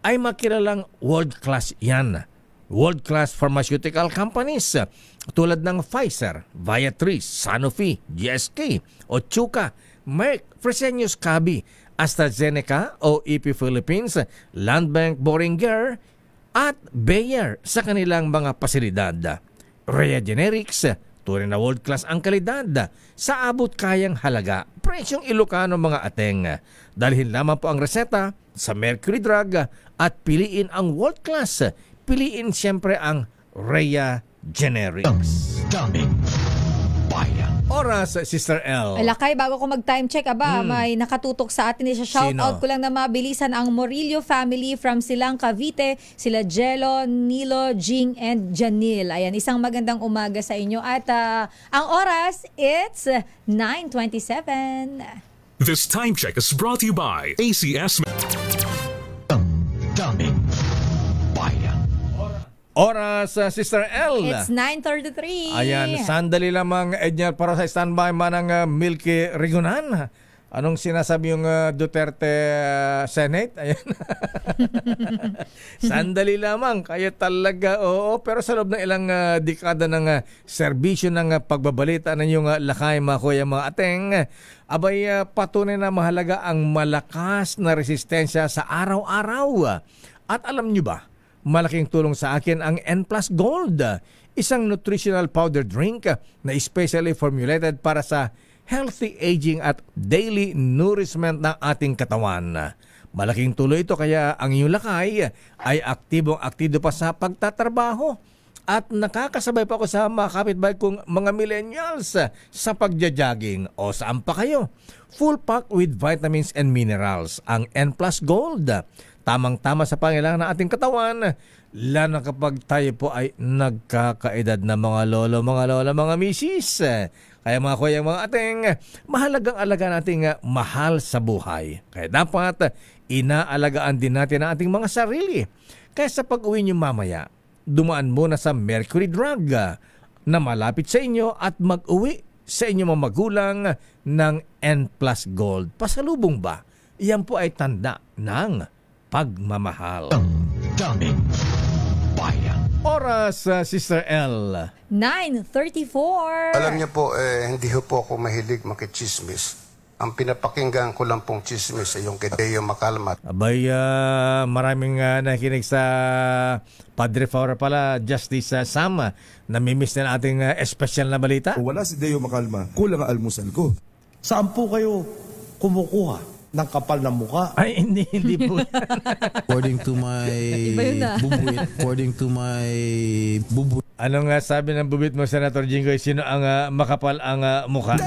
ay makilalang world class yan. World-class pharmaceutical companies tulad ng Pfizer, Viatris, Sanofi, GSK, Otsuka, Merck, Fresenius Kabi, AstraZeneca o EP Philippines, Landbank Boehringer at Bayer sa kanilang mga pasilidad. Rhea Generics, tunay na world-class ang kalidad sa abot kayang halaga. Presyong Ilocano mga ateng. Dalhin lamang po ang reseta sa Mercury Drug at piliin ang world-class. Piliin siyempre ang Rhea Generics. Daming bayan. Oras, Sister L. Lakay, bago ko mag-time check, may nakatutok sa atin. Shout-out ko lang na mabilisan ang Morillo family from Silang Cavite. Sila Jello, Nilo, Jing, and Janil. Ayan, isang magandang umaga sa inyo. At ang oras, it's 9:27. This time check is brought to you by ACS. Daming bayan. Oras, Sister L. It's 9:33. Ayan, sandali lamang, Ednyar, para sa standby man ng Milky Rigunan. Anong sinasabi yung Duterte Senate? Ayan. Sandali lamang, kaya talaga, oo. Pero sa loob ng ilang dekada ng serbisyo ng pagbabalita ng yung lakay, mga kuya, mga ateng, abay patunay na mahalaga ang malakas na resistensya sa araw-araw. At alam nyo ba, malaking tulong sa akin ang N+ Gold, isang nutritional powder drink na especially formulated para sa healthy aging at daily nourishment ng ating katawan. Malaking tuloy ito kaya ang iyong lakay ay aktibong-aktibo pa sa pagtatrabaho. At nakakasabay pa ako sa mga kapitbahay kong mga millennials sa pagja-jogging. O saan pa kayo? Full pack with vitamins and minerals ang N+ Gold. Tamang-tama sa pangailangan ng ating katawan, lalo kapag tayo po ay nagkakaedad na mga lolo, mga lola, mga misis. Kaya mga kuya, mga ating, mahalagang alaga nating mahal sa buhay. Kaya dapat inaalagaan din natin ang ating mga sarili. Kaya sa pag-uwi nyo mamaya, dumaan muna sa Mercury Drug na malapit sa inyo at mag-uwi sa inyong mga magulang ng N+ Gold. Pasalubong ba? Iyan po ay tanda ng pagmamahal. Daming bayan. Oras, Sister L. 9:34. Alam niyo po, hindi po ako mahilig makichismis. Ang pinapakinggan ko lang pong chismis ay yung kay Deo Macalma. Abay, maraming nakikinig sa Padre Faura pala, Justice Sam. Namimiss na ating espesyal na balita. Kung wala si Deo Macalma, kulang ang almusal ko. Saan po kayo kumukuha ng kapal ng muka? Ay, hindi po. According to my bubuit. Anong sabi ng bubit mo, Senator Jinggoy? Sino ang makapal ang mukha?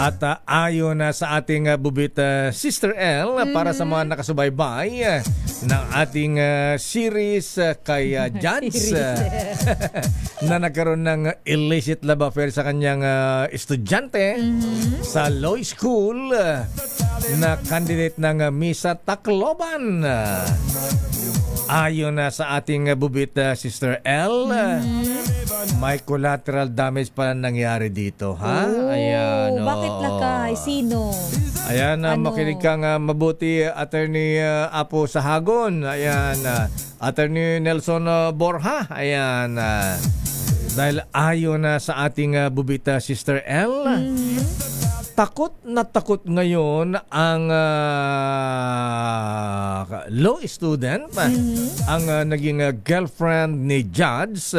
At ayon sa ating bubit, Sister L, para sa mga nakasubaybay ng ating series kay Judge na nagkaroon ng illicit love affair sa kanyang estudyante sa law school na candidate ng Misa Tacloban. Ayon sa ating bubit, Sister L, may collateral damage pala nangyari dito, ha? Ayan. Bakit lakay? Sino? Ayan, makinig kang mabuti, Attorney Apo Sahagon. Ayan, Attorney Nelson Borja. Ayan, dahil ayon sa ating bubit, Sister L, takot na takot ngayon ang law student, ang naging girlfriend ni Judge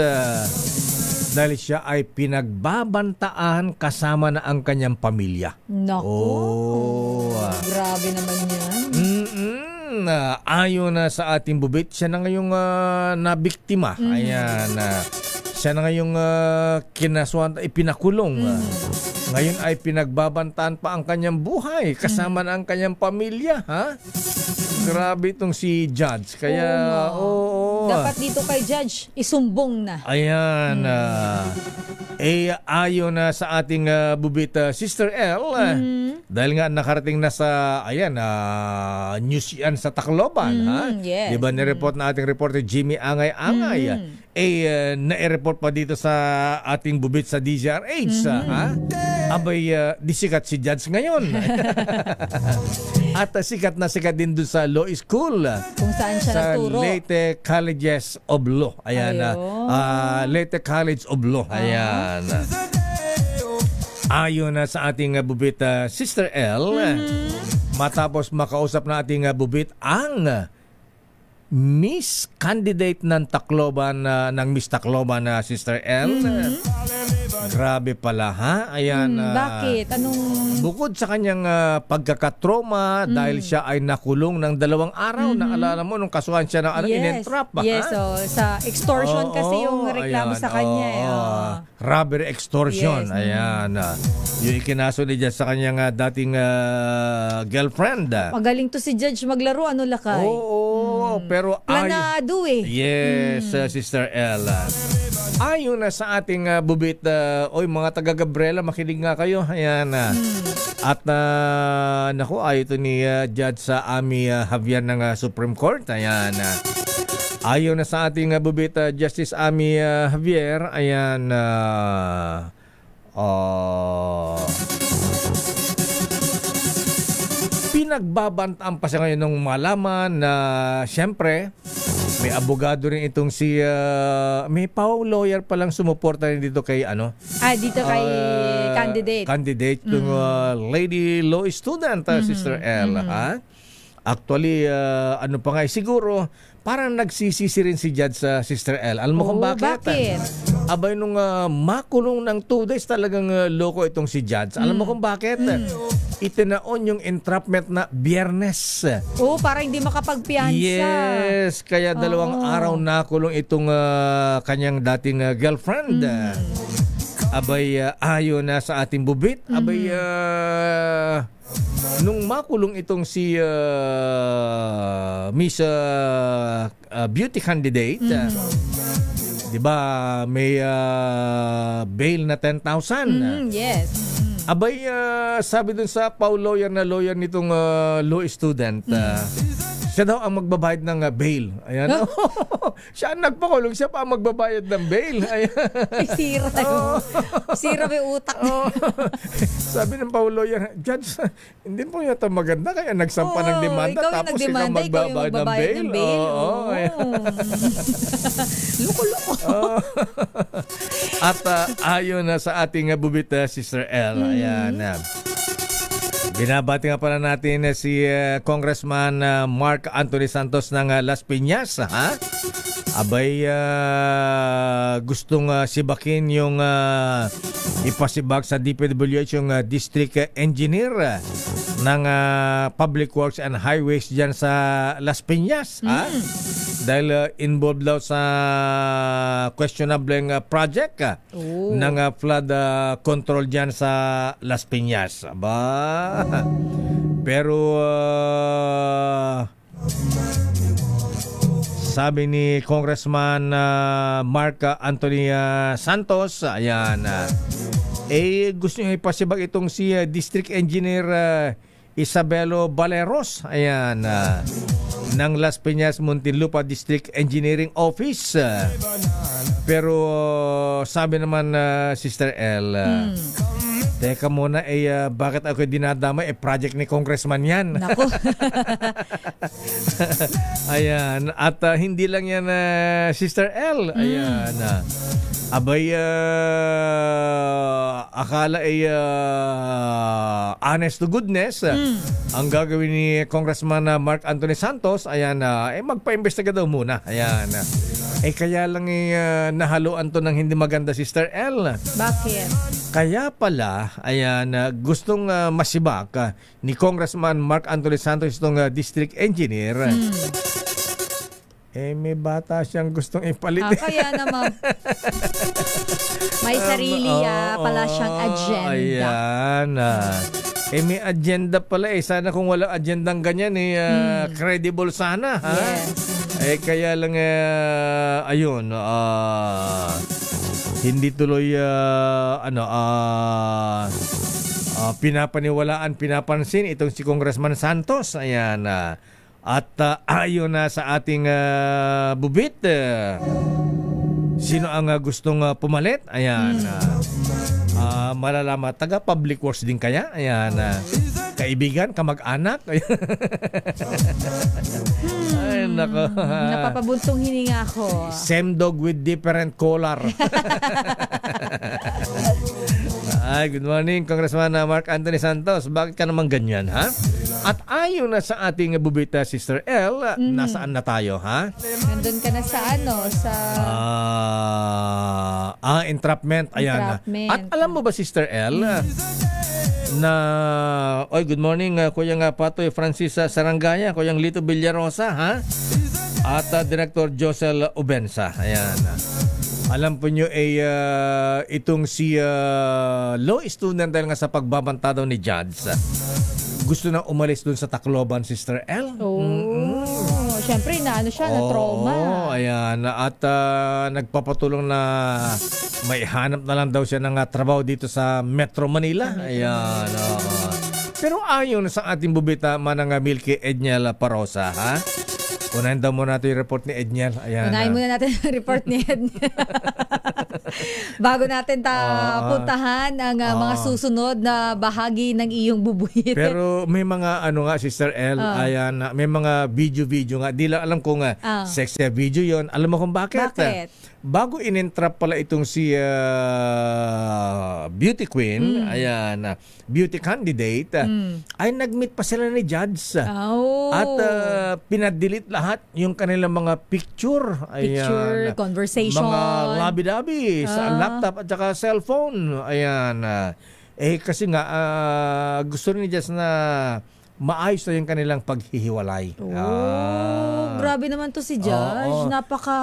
dahil siya ay pinagbabantaan kasama na ang kanyang pamilya. Nako. Grabe naman yan. Ayon na sa ating bubit, siya na ngayong nabiktima. Ayan. Siya na ngayong kinasuhan, ipinakulong. Ngayon ay pinagbabantaan pa ang kanyang buhay kasama na ang kanyang pamilya. Ha? Grabe itong si Judge. Kaya, dapat dito kay Judge, isumbong na. Ayan. Ayon na sa ating bubit, Sister L, dahil nga nakarating na sa, news yan sa Tacloban. Yes. Diba nireport na ating reporter Jimmy Angay-Angay. Na-report pa dito sa ating bubit sa DZRH. Abay, disikat si Judge ngayon. At sikat na sikat din doon sa law school. Kung saan siya sa nagturo. Leyte Colleges of Law. Ayan. Leyte College of Law. Ayan. Ayon na sa ating bubit, Sister L, matapos makausap na ating bubit ang Miss Candidate ng Tacloban, ng Miss Tacloban na Sister L. Grabe pala, ha? Ayan. Bakit? Bukod sa kanyang pagkakatroma dahil siya ay nakulong ng 2 araw. Naalala mo nung kasuhan siya ng in-entrap. Yes, sa extortion kasi yung reklamo sa kanya. Robbery extortion. Ayan. Yung ikinaso ni Judge sa kanyang dating girlfriend. Magaling to si Judge maglaro. Ano lakay? Pero planado Yes, Sister L. Ayon na sa ating bubit, mga taga Gabriela, makinig nga kayo. Ayan. At naku, ayon ito ni Judge sa Ami Javier ng Supreme Court. Ayan. Ayon na sa ating bubit, Justice Ami Javier, ayan, pinagbabantaan pa siya ngayon nung malaman na siyempre may abogado rin itong si may lawyer pa lang sumuporta rin dito kay dito kay candidate yung lady law student, Sister L. Actually, pa nga, siguro parang nagsisisi rin si Judge sa Sister L. Alam mo kung bakit? Abay, nung makulong ng 2 days, talagang loko itong si Judge. Alam mo kung bakit? Itinaon yung entrapment na Biyernes. Para hindi makapagpiyansa. Yes, kaya 2 araw nakulong itong kanyang dating girlfriend. Abay, ayon na sa ating bubit. Abay, nung makulong itong si Miss Beauty Candidate, di ba may bail na 10,000? Yes. Abay, sabi dun sa lawyer nitong law student, siya daw ang magbabayad ng bail. Ayan. Siya ang nagpakulong, siya pa ang magbabayad ng bail. Ayan. Sira. Sira may utak. Sabi ng lawyer, Judge, hindi po yata maganda kaya nagsampa ng demanda tapos ikaw magbabayad ng bail. Loko-loko. At ayon na sa ating bubit, Sister L. Ayan. Binabati nga pala natin si Congressman Mark Anthony Santos ng Las Piñas. Abay, gustong sibakin yung ipasibak sa DPWH yung district engineer ng Public Works and Highways dyan sa Las Piñas. Dahil involved daw sa questionable project ng flood control dyan sa Las Piñas. Aba, pero sabi ni Congressman Mark Anthony Santos, ayan, gusto niya ipasibag itong si District Engineer Isabelo Valeros, ayan, ng Las Piñas Muntinlupa District Engineering Office. Pero sabi naman Sister L, teka muna, bakit ako dinadama? Project ni Congressman yan. Naku. Ayan. At hindi lang yan, Sister L. Ayan. Abay, akala ay honest to goodness. Ang gagawin ni Congressman Mark Anthony Santos, ayan, magpa-imbestiga daw muna. Ayan. Kaya lang nahaluan to ng hindi maganda, Sister L. Bakit? Kaya pala, ayan, gustong masibak ni Congressman Mark Anthony Santos itong district engineer. May bata siyang gustong ipalit. Kaya naman. May sarili pala siyang agenda. Ayan. May agenda pala Sana kung walang agendang ganyan, credible sana. Ha? Yes. Kaya lang, ayun, hindi tuloy, pinapaniwalaan, pinapansin itong si Congressman Santos. Ayan. At ayon na sa ating bubit, sino ang gustong pumalit? Ayan. Malalaman, taga Public Works din kaya? Ayan. Kaibigan, kamag-anak? Ay, nako. Napapabuntong hininga ako. Same dog with different collar. Good morning, Congressman Mark Anthony Santos. Bakit ka naman ganyan, ha? At ayon na sa ating bubita, Sister L, nasaan na tayo, ha? Nandun ka na sa entrapment. Ayan. At alam mo ba, Sister L, na, good morning, Kuya Patoy Francis Sarangaya, Kuyang Lito Villarosa, ha? At Director Josel Ubensa. Ayan. Alam po nyo, itong si law student dahil nga sa pagbabanta daw ni Judge, gusto na umalis dun sa Tacloban, Sister L. Siyempre, na trauma. Ayan. At nagpapatulong na may hanap na lang daw siya ng trabaho dito sa Metro Manila. Ayan. Pero ayon sa ating bubita, manang Milky Edniel Parosa, ha? Unahin daw muna natin yung report ni Edniel. Ayan. Unahin muna natin yung report ni Edniel. Bago natin puntahan ang mga susunod na bahagi ng iyong bubuhit. Pero may mga Sister L, ayan, may mga video nga. Di lang alam kung sexy video yon. Alam mo kung bakit? Bago in-entrap pala itong si beauty queen, ayan, beauty candidate, ay nag-meet pa sila ni Judge. At pinadelete lahat yung kanilang mga picture. Ayan, conversation. Mga labi-dabi sa laptop at saka cellphone. Ayan. Kasi nga, gusto ni Judge na maayos na yung kanilang paghihiwalay. Grabe naman to si Judge. Napaka,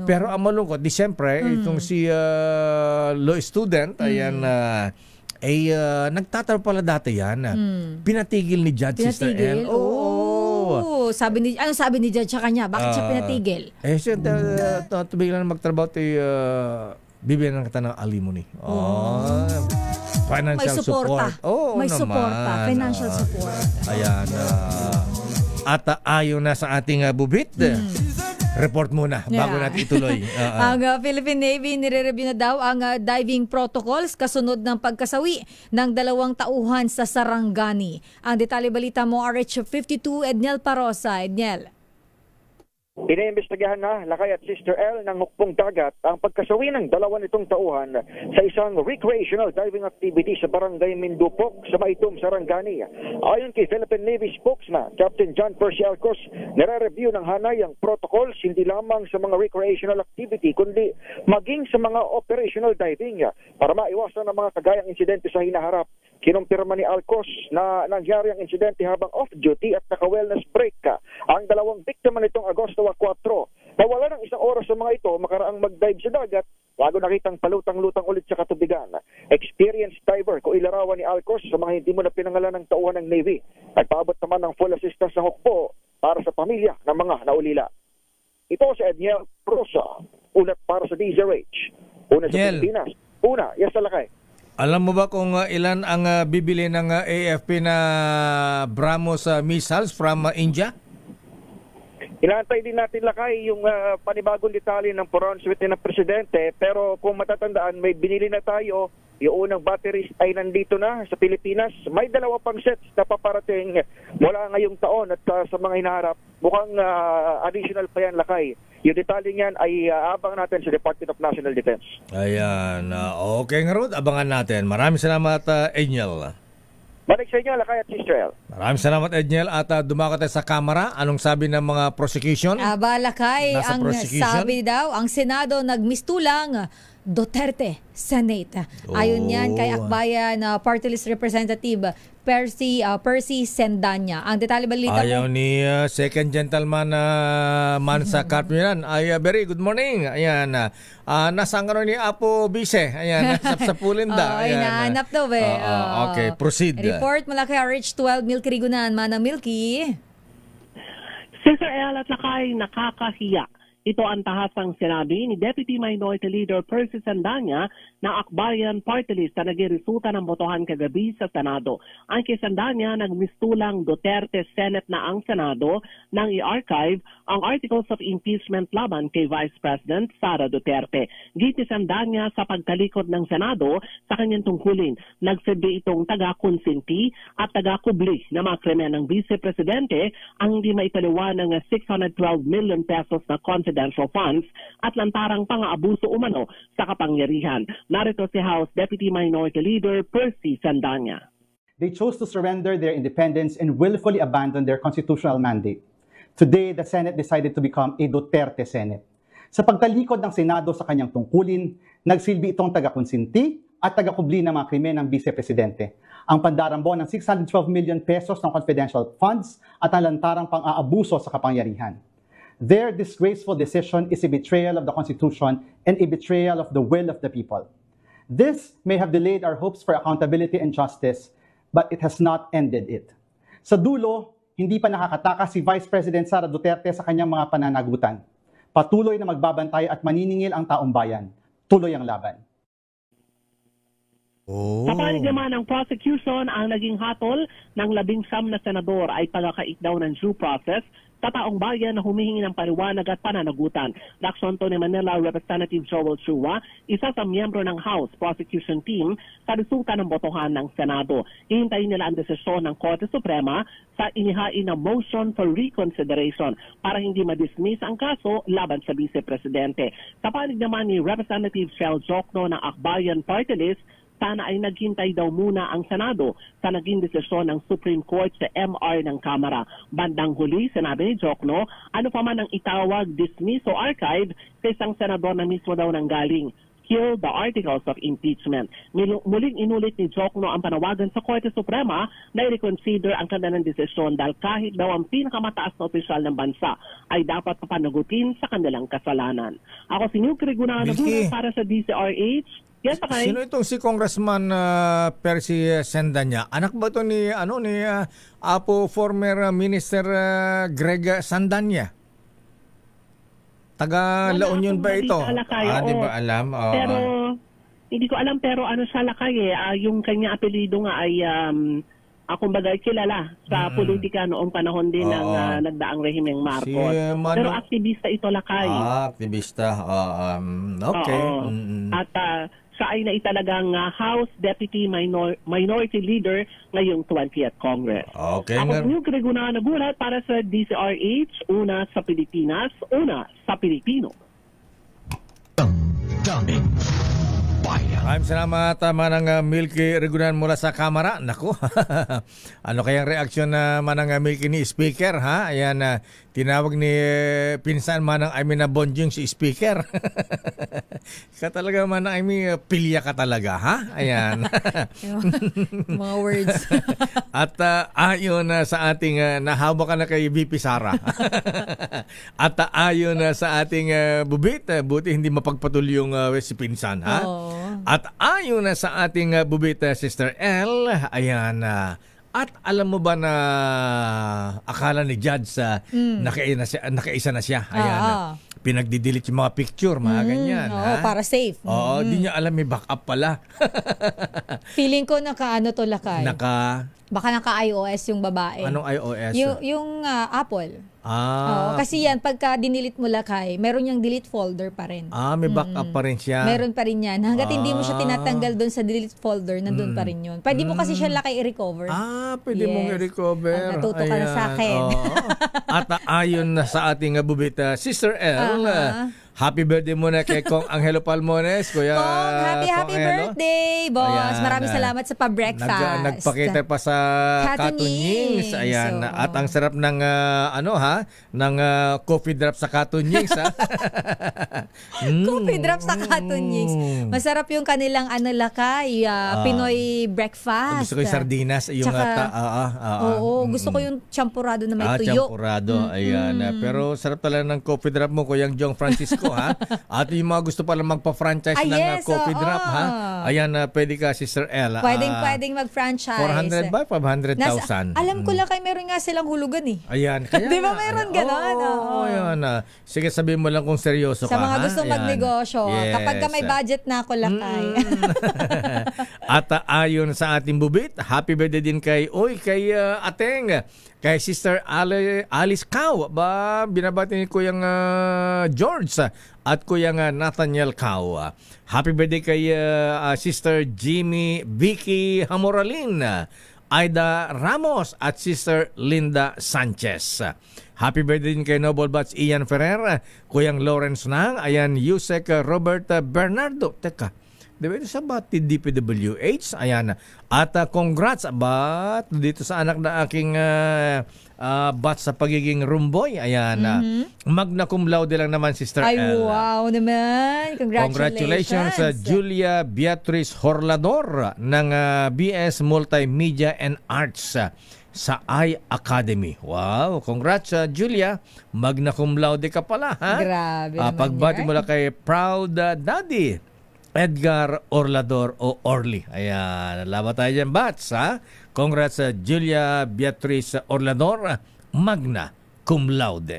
Pero ang malungkot, di siyempre, itong si law student, ayan, nagtatanong pala dati yan. Pinatigil ni Judge, Sister L. Ano sabi ni Judge sa kanya? Bakit siya pinatigil? Siya, tubigil na magtrabaho, bibigyan ng kita ng alimony. Financial support. May suporta. Financial support. Ayan. At ayon na sa ating bubit, report muna bago natin ituloy. Ang Philippine Navy nire-review na daw ang diving protocols kasunod ng pagkasawi ng 2 tauhan sa Sarangani. Ang detalye balita mo, RH52, Edniel Parosa. Edniel. Iniimbestigahan na Lakay at Sister L ng hukbong dagat ang pagkasawi ng 2 nitong tauhan sa isang recreational diving activity sa Barangay Mindupok sa Maitum, Sarangani. Ayon kay Philippine Navy spokesman Captain John Percy Alcos, nare-review ng hanay ang protocols hindi lamang sa mga recreational activity kundi maging sa mga operational diving para maiwasan ang mga kagayang insidente sa hinaharap. Kinumpirma ni Alcos na nangyari ang insidente habang off-duty at naka-wellness break ang 2 biktima nitong Agosto 4. Nawala ng 1 oras sa mga ito makaraang mag-dive sa dagat bago nakitang palutang-lutang ulit sa katubigan. Experienced diver ko ilarawan ni Alcos sa mga hindi mo na pinangalan ng tauhan ng Navy. Nagpaabot naman ng full assistance ng hukbo para sa pamilya ng mga naulila. Ito si Edniel Prosa, ulat para sa DZRH. Una sa Pilipinas. Una, sa Lakay. Alam mo ba kung ilan ang bibili ng AFP na BrahMos missiles from India? Inaantay din natin, Lakay, yung panibagong detalye ng pronouncement ng Presidente. Pero kung matatandaan, may binili na tayo. Yung unang batteries ay nandito na sa Pilipinas. May 2 pang sets na paparating mula ngayong taon at sa mga hinaharap. Mukhang additional pa yan, Lakay. Yung detalye niyan ay abang natin sa Department of National Defense. Ayan. Okay nga Rod, abangan natin. Maraming salamat, Edniel. Balik sa inyo, Lakay at Sister El. Maraming salamat, Edniel. At dumako tayo sa kamera. Anong sabi ng mga prosecution? Lakay, Nasa ang prosecution? sabi daw, ang Senado nagmistulang Duterte Senate. Ayon yan kay Akbayan Party List Representative Percy Sendanya. Ang detalye balita ayaw ni second gentleman Mansa Carpio yan. Very good morning. Ayan. Nasaan ka ni Apo Bise? Ayan. Sa Pulinda. Hinahanap daw okay, proceed. Report mula kay RH12 Milky Rigunan. Manang Milky. Sister El at Lakay, nakakahiya. Ito ang tahasang sinabi ni Deputy Minority Leader Percy Sendanya na Akbayan Party List na nagresulta ng botohan kagabi sa Senado. Ang kay Sendanya, nagmistulang Duterte Senate na ang Senado nang i-archive ang Articles of Impeachment laban kay Vice President Sara Duterte. Giti Sendanya sa pagtalikod ng Senado sa kanyang tungkulin. Nagsabi itong taga-konsinti at taga-kubli na mga krimen ng Vice Presidente ang hindi maitaliwan ng 612 million pesos na confidential funds at lantarang pang-aabuso umano sa kapangyarihan. Narito si House Deputy Minority Leader Percy Sendanya. They chose to surrender their independence and willfully abandon their constitutional mandate. Today, the Senate decided to become a Duterte Senate. Sa pagtalikod ng Senado sa kanyang tungkulin, nagsilbi itong taga-konsinti at taga-kubli ng mga krimen ng Vice Presidente. Ang pandarambo ng 612 million pesos ng confidential funds at ang lantarang pang-aabuso sa kapangyarihan. Their disgraceful decision is a betrayal of the Constitution and a betrayal of the will of the people. This may have delayed our hopes for accountability and justice, but it has not ended it. Sa dulo, hindi pa nakakatakas si Vice President Sara Duterte sa kanyang mga pananagutan. Patuloy na magbabantay at maniningil ang taong bayan. Tuloy ang laban. Sa panig naman ng prosecution, ang naging hatol ng 19 na senador ay pagkakait daw ng due process sa taong bayan na humihingi ng paliwanag at pananagutan. Lacson to ni Manila Representative Joel Chua, isa sa miyembro ng House Prosecution Team sa resulta ng botohan ng Senado. Hihintayin nila ang desisyon ng Korte Suprema sa inihain na motion for reconsideration para hindi ma-dismiss ang kaso laban sa Vice Presidente. Sa panig naman ni Representative Shel Jokno ng Akbayan Party List, sana ay naghintay daw muna ang Senado sa naging desisyon ng Supreme Court sa MR ng Kamara. Bandang huli, sinabi ni Jokno, ano pa man ang itawag, dismiss o archive sa isang senador na mismo daw nanggaling. Kill the Articles of Impeachment. Muling inulit ni Jokno ang panawagan sa Korte Suprema na i-reconsider ang kanilang desisyon dahil kahit daw ang pinakamataas na opisyal ng bansa ay dapat papanagutin sa kanilang kasalanan. Ako si Nuke Regunano para sa DCRH. Yes, okay. Sino itong si Congressman Percy Sendanya? Anak ba ito ni Apo former Minister Greg Sandanya? Taga La Union ba ito? Di ba alam? Pero hindi ko alam, pero ano siya Lakay yung kanya apelyido nga ay kumbaga kilala sa politika noong panahon din ng nagdaang rehimeng Marcos. Pero aktivista ito Lakay. Aktivista. Okay. At siya ay naitalagang House Deputy Minority Leader ngayong 20th Congress. Okay. Ako si Nuke Regunano nagulat para sa DCRH, una sa Pilipinas, una sa Pilipino. Daming bayan. Maraming salamat Manang Milky Regunan mula sa Kamara. Naku, ano kayang reaksyon na Manang Milky ni Speaker? Ha? Ayan, tinawag ni pinsan Manang Amy na bonjing si Speaker. Ka talaga Manang Amy, pilya ka talaga, ha? Ayan. Mga words. At ayon sa ating nahawa ka na kay VP Sara. At ayon sa ating bubit, buti hindi mapagpatuloy yung si pinsan, ha? At ayon na sa ating bubit Sister L, ayan, at alam mo ba na akala ni Judge nakaisa na siya. Ayan, pinagdidelete yung mga picture, mga ganyan. Para safe. Di niya alam may backup pala. Feeling ko naka-ano to Lakay. Baka naka-iOS yung babae. Anong iOS? Yung Apple. Oo, kasi yan, pagka dinilit mo lakay, meron yung delete folder pa rin. May backup pa rin siya. Meron pa rin yan. Hanggat hindi mo siya tinatanggal doon sa delete folder, nandun pa rin yun. Pwede mo kasi siya lakay i-recover. Pwede mong i-recover. Natuto ka na sa akin. At ayon na sa ating bubita, Sister L, happy birthday muna kay Kong Angelo Palmones, Kuya. Kong, happy birthday, boss. Ayan, maraming salamat sa pa-breakfast. Nagpakita pa sa Katunyings. Ayan, at ang sarap ng ng coffee drop sa Katunyings, ha. Coffee drop sa Katunyings. Masarap yung kanilang lakay, Pinoy breakfast. Gusto ko yung sardinas, yung gusto ko yung champurado na may tuyo. Champurado, ayan. Pero sarap talaga ng coffee drop mo, Kuya Jong Francisco, ha. At yung mga gusto pala magpa-franchise ng coffee drop, ha. Ayan, pwede ka, Sister L. Pwedeng mag-franchise. 400 ba? 500,000. Alam ko lang meron nga silang hulugan eh. Ayan. Kaya di ba meron gano'n? Ayan. Sige, sabihin mo lang kung seryoso ka, sa mga gusto magnegosyo. Kapag ka may budget na ako lakay. At ayon sa ating bubit, happy birthday din kay Ateng. Kay Sister Alice Cow, binabati ni Kuyang George at Kuyang Nathaniel Cow. Happy birthday kay Sister Jimmy Vicky Hamoralin, Aida Ramos at Sister Linda Sanchez. Happy birthday din kay Noble Bats Ian Ferrer, Kuyang Lawrence Nang, ayan Yusek Robert Bernardo. Teka, diba ito sa bati DPWH? Ayan. At congrats dito sa anak na aking bat sa pagiging rumboy. Ayan. Magna cum laude lang naman, Sister L. Ay, wow naman. Congratulations sa Julia Beatriz Horlador ng BS Multimedia and Arts sa I-Academy. Wow, congrats Julia. Magna cum laude ka pala, ha? Grabe naman pagbati mo lang kay Proud Daddy Edgar Orlador o Orly. Ayan, laban tayo dyan, Bats, ha? Congrats Julia Beatriz Orlador, magna cum laude.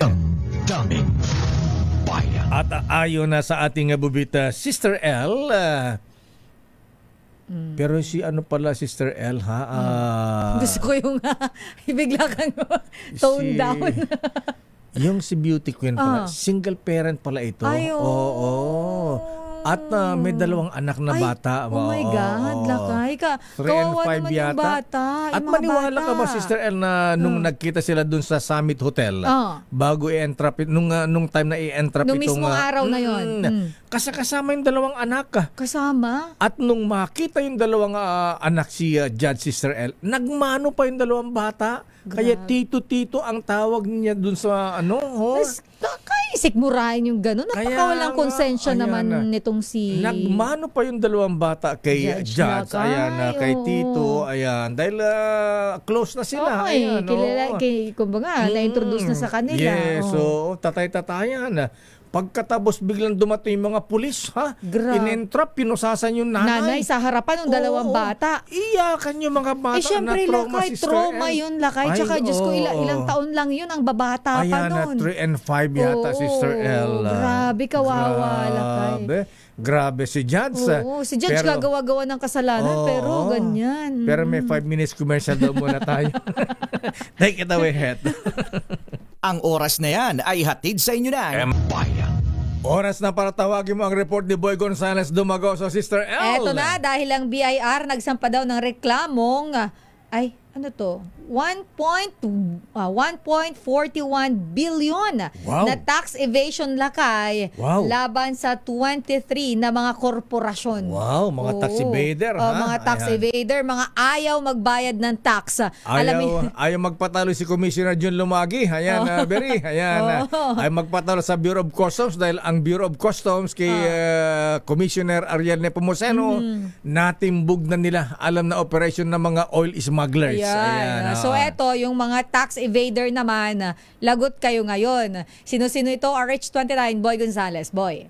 Daming bayan. At ayon na sa ating bubita, Sister L, pero si Sister L, ha? Gusto ko yung bigla kang tone down. Yung si Beauty Queen pala, single parent pala ito. Ay, oo. At may dalawang anak na bata. Oh my God, lakay ka. 3 and 5 yata. Yung bata. At maniwala ka ba, Sister L, na nung nagkita sila dun sa Summit Hotel, bago i-entrap, nung time na i-entrap nung itong... mismong araw na yun. Kasama yung dalawang anak. Kasama? At nung makita yung dalawang anak si Judge Sister L, nagmano pa yung dalawang bata. Kaya tito-tito ang tawag niya dun sa Kaisik murahin yung gano'n. Napakawalang konsensya naman nitong si... Nagmano pa yung dalawang bata kay Judge. Ayan, kay Tito. Ayan, dahil close na sila. Ayan, kumbaga, na-introduce na sa kanila. Yes, so tatay-tatayan. Pagkatapos biglang dumating yung mga pulis, ha? In-entrap, pinusasan yung nanay. Sa harapan ng dalawang bata. Iyakan yung mga bata syempre, na trauma, lakay, Sister trauma yun, lakay. Tsaka, Diyos ko, ilang taon lang yun, ang babata pa nun. 3 and 5 yata, Sister L. Grabe, kawawa, lakay. Grabe si Judge. Si Judge gagawa-gawa ng kasalanan, pero ganyan. Pero may 5 minutes commercial daw muna tayo. Take it away, Het. Ang oras na yan ay hatid sa inyo ng Bayan. Oras na para tawagin mo ang report ni Boy Gonzales Dumagoso, Sister L. Eto na, dahil ang BIR nagsampa daw ng reklamong, 1.41 billion na tax evasion lakay laban sa 23 na mga korporasyon. Wow, mga tax evader, ha? Mga tax evader, mga ayaw magbayad ng tax. Ayaw magpatalo si Commissioner Jun Lumagi. Ayan, Beri. Ayan, ayaw magpatalo sa Bureau of Customs dahil ang Bureau of Customs kay Commissioner Ariel Nepomuceno, natimbog na nila alam na operation ng mga oil smugglers. Ayan. So eto, yung mga tax evader naman, lagot kayo ngayon. Sino-sino ito? RH29, Boy Gonzales. Boy.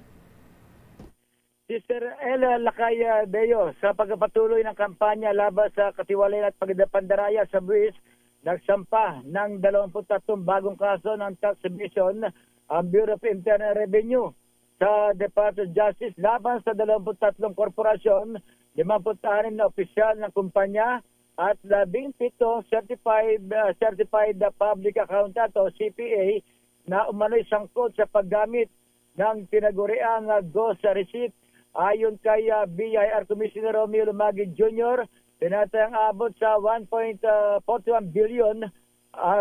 Sister Ella Lakay Beo, sa pagpatuloy ng kampanya laban sa katiwalayan at pagdapandaraya sa buwis, nagsampa ng 23 bagong kaso ng tax evasion ang Bureau of Internal Revenue sa Department of Justice laban sa 23 korporasyon, 56 na opisyal ng kumpanya at 17 certified public accountant o CPA na umano'y sangkot sa paggamit ng tinaguriang ghost receipt. Ayon kay BIR Commissioner Romeo Lumagi Jr., tinatayang abot sa 1.41 billion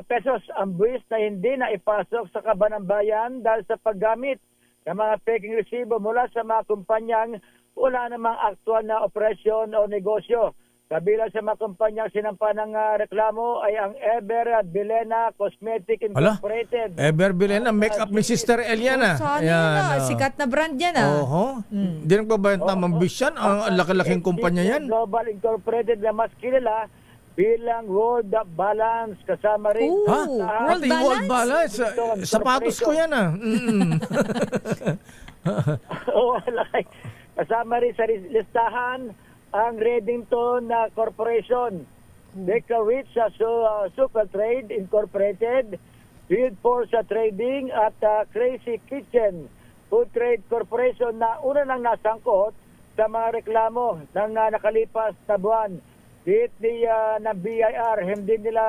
pesos ang buwis na hindi na ipasok sa kaban ng bayan dahil sa paggamit ng mga peking resibo mula sa mga kumpanyang wala namang aktual na operasyon o negosyo. Kabilang sa mga kumpanyang sinampa ng reklamo ay ang Eber Bilena Cosmetic Incorporated. Eber Bilena, make-up ni Sister Eliana. Sikat na brand yan. Hindi nagbabayad tamang bisyan. Ang laki-laking kumpanya yan. Global Incorporated na mas kilala bilang World Balance, kasama rin. World Balance? Sapatos ko yan kasama rin sa listahan ang Reddington Corporation, Decaritz Super Trade Incorporated, Field Force Trading at Crazy Kitchen Food Trade Corporation na una nang nasangkot sa mga reklamo ng nakalipas na buwan. Ng BIR, hindi nila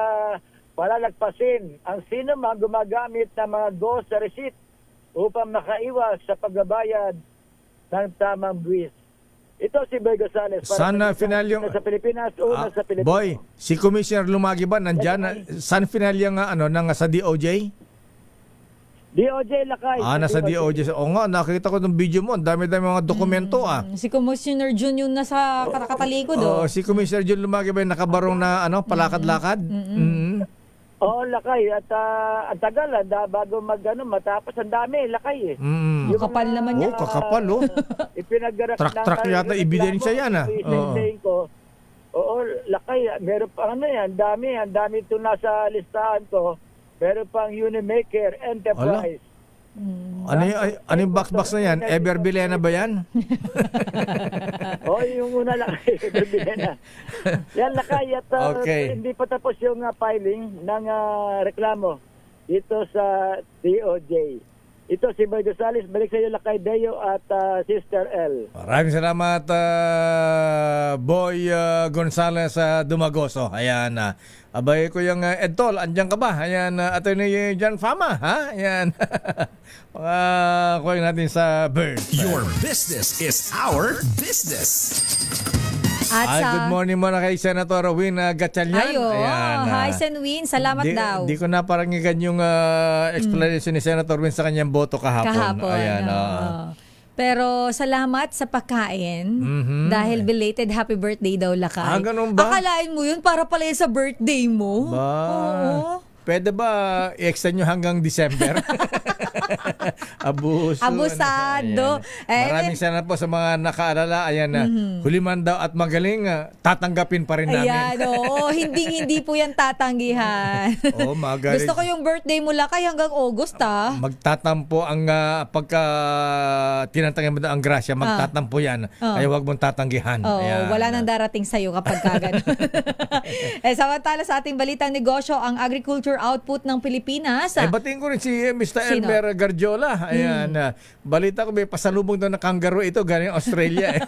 palalagpasin ang sino mang gumagamit ng mga ghost receipt upang makaiwas sa pagbabayad ng tamang buwis. Ito si Boy Gonzales. Sana final yung sa Pilipinas, sa Pilipinas. Boy, si Commissioner Lumagi ba nandyan? San final yung sa DOJ? DOJ Lakay. Nasa DOJ. O nga, nakita ko ng video mo. Ang dami-dami mga dokumento Si Commissioner Jun yung nasa katalikod. Si Commissioner Jun Lumagi ba nakabarong na palakad-lakad? Lakay. At ang tagal, bago matapos, ang dami, Lakay Yung kapal naman yan. Kakapal, Truck yata ebidensya yan, Lakay. Meron pa ang dami ito nasa listahan ko. Meron pang Unimaker Enterprise. Ano yung box na yan? Eber Bilena ba yan? Yung una lang. Eber Bilena. Yan, Lakay. At hindi pa tapos yung filing ng reklamo dito sa DOJ. Ito si Boy Gonzales. Balik sa iyo, Lakay Deo at Sister L. Maraming salamat, Boy Gonzales Dumagoso. Ayan. Abay ko yung Edtol, andyan ka ba? Ayan, Attorney John Fama, ha? Ayan. Kuha natin sa Bird. Your business is our business. Good morning muna kay Senator Win Gatchalian. Hi, Sen Win. Salamat daw. Di ko na parangigan yung explanation ni Senator Win sa kanyang boto kahapon. Ayan. Pero salamat sa pagkain dahil belated happy birthday daw, Lakay. Ganun ba? Akalain mo yun para pala sa birthday mo? Oo. Pwede ba i-extend nyo hanggang December? Abusado. Maraming salamat po sa mga nakaalala. Ayan na, huliman daw at magaling, tatanggapin pa rin namin. Hindi po yan tatanggihan. Magaling. Gusto ko yung birthday mo, Lakay, hanggang August, Magtatampo ang pagka tinatanggihan mo ang grasya, magtatampo yan. Kaya huwag mong tatanggihan. Wala nang darating sa'yo kapag kagano. Samantala sa ating balitang negosyo, ang agriculture output ng Pilipinas. Batiin ko rin si Mr. Elmer Garjola. Ayan, balita ko may pasalubong daw na kangaroo ito galing Australia.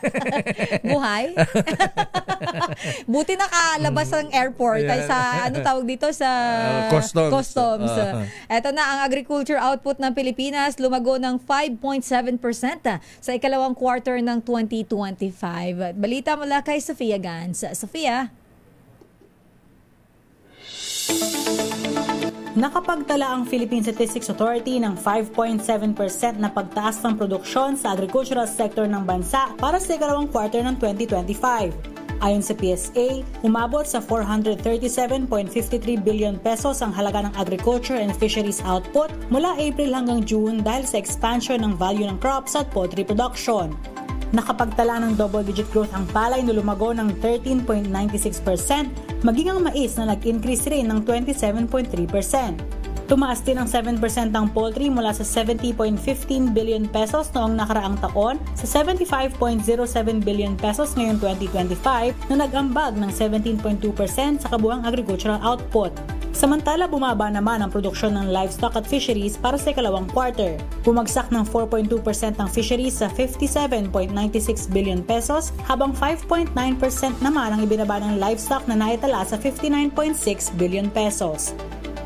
Buhay? Buti nakalabas ng airport ay sa tawag dito sa customs. Ito na ang agriculture output ng Pilipinas lumago ng 5.7% sa ikalawang quarter ng 2025. Balita mula kay Sofia Gans. Sofia. Nakapagtala ang Philippine Statistics Authority ng 5.7% na pagtaas ng produksyon sa agricultural sector ng bansa para sa ikalawang quarter ng 2025. Ayon sa PSA, umabot sa 437.53 billion pesos ang halaga ng agriculture and fisheries output mula April hanggang June dahil sa expansion ng value ng crops at poultry production. Nakapagtala ng double-digit growth ang palay na lumago ng 13.96%, maging ang mais na nag-increase rin ng 27.3%. Tumaas din ng 7% ang poultry mula sa 70.15 billion pesos noong nakaraang taon sa 75.07 billion pesos ngayong 2025 na nag-ambag ng 17.2% sa kabuuang agricultural output. Samantala, bumaba naman ang produksyon ng livestock at fisheries para sa ikalawang quarter. Bumagsak ng 4.2% ang fisheries sa 57.96 billion pesos, habang 5.9% naman ang ibinaba ng livestock na naitala sa 59.6 billion pesos.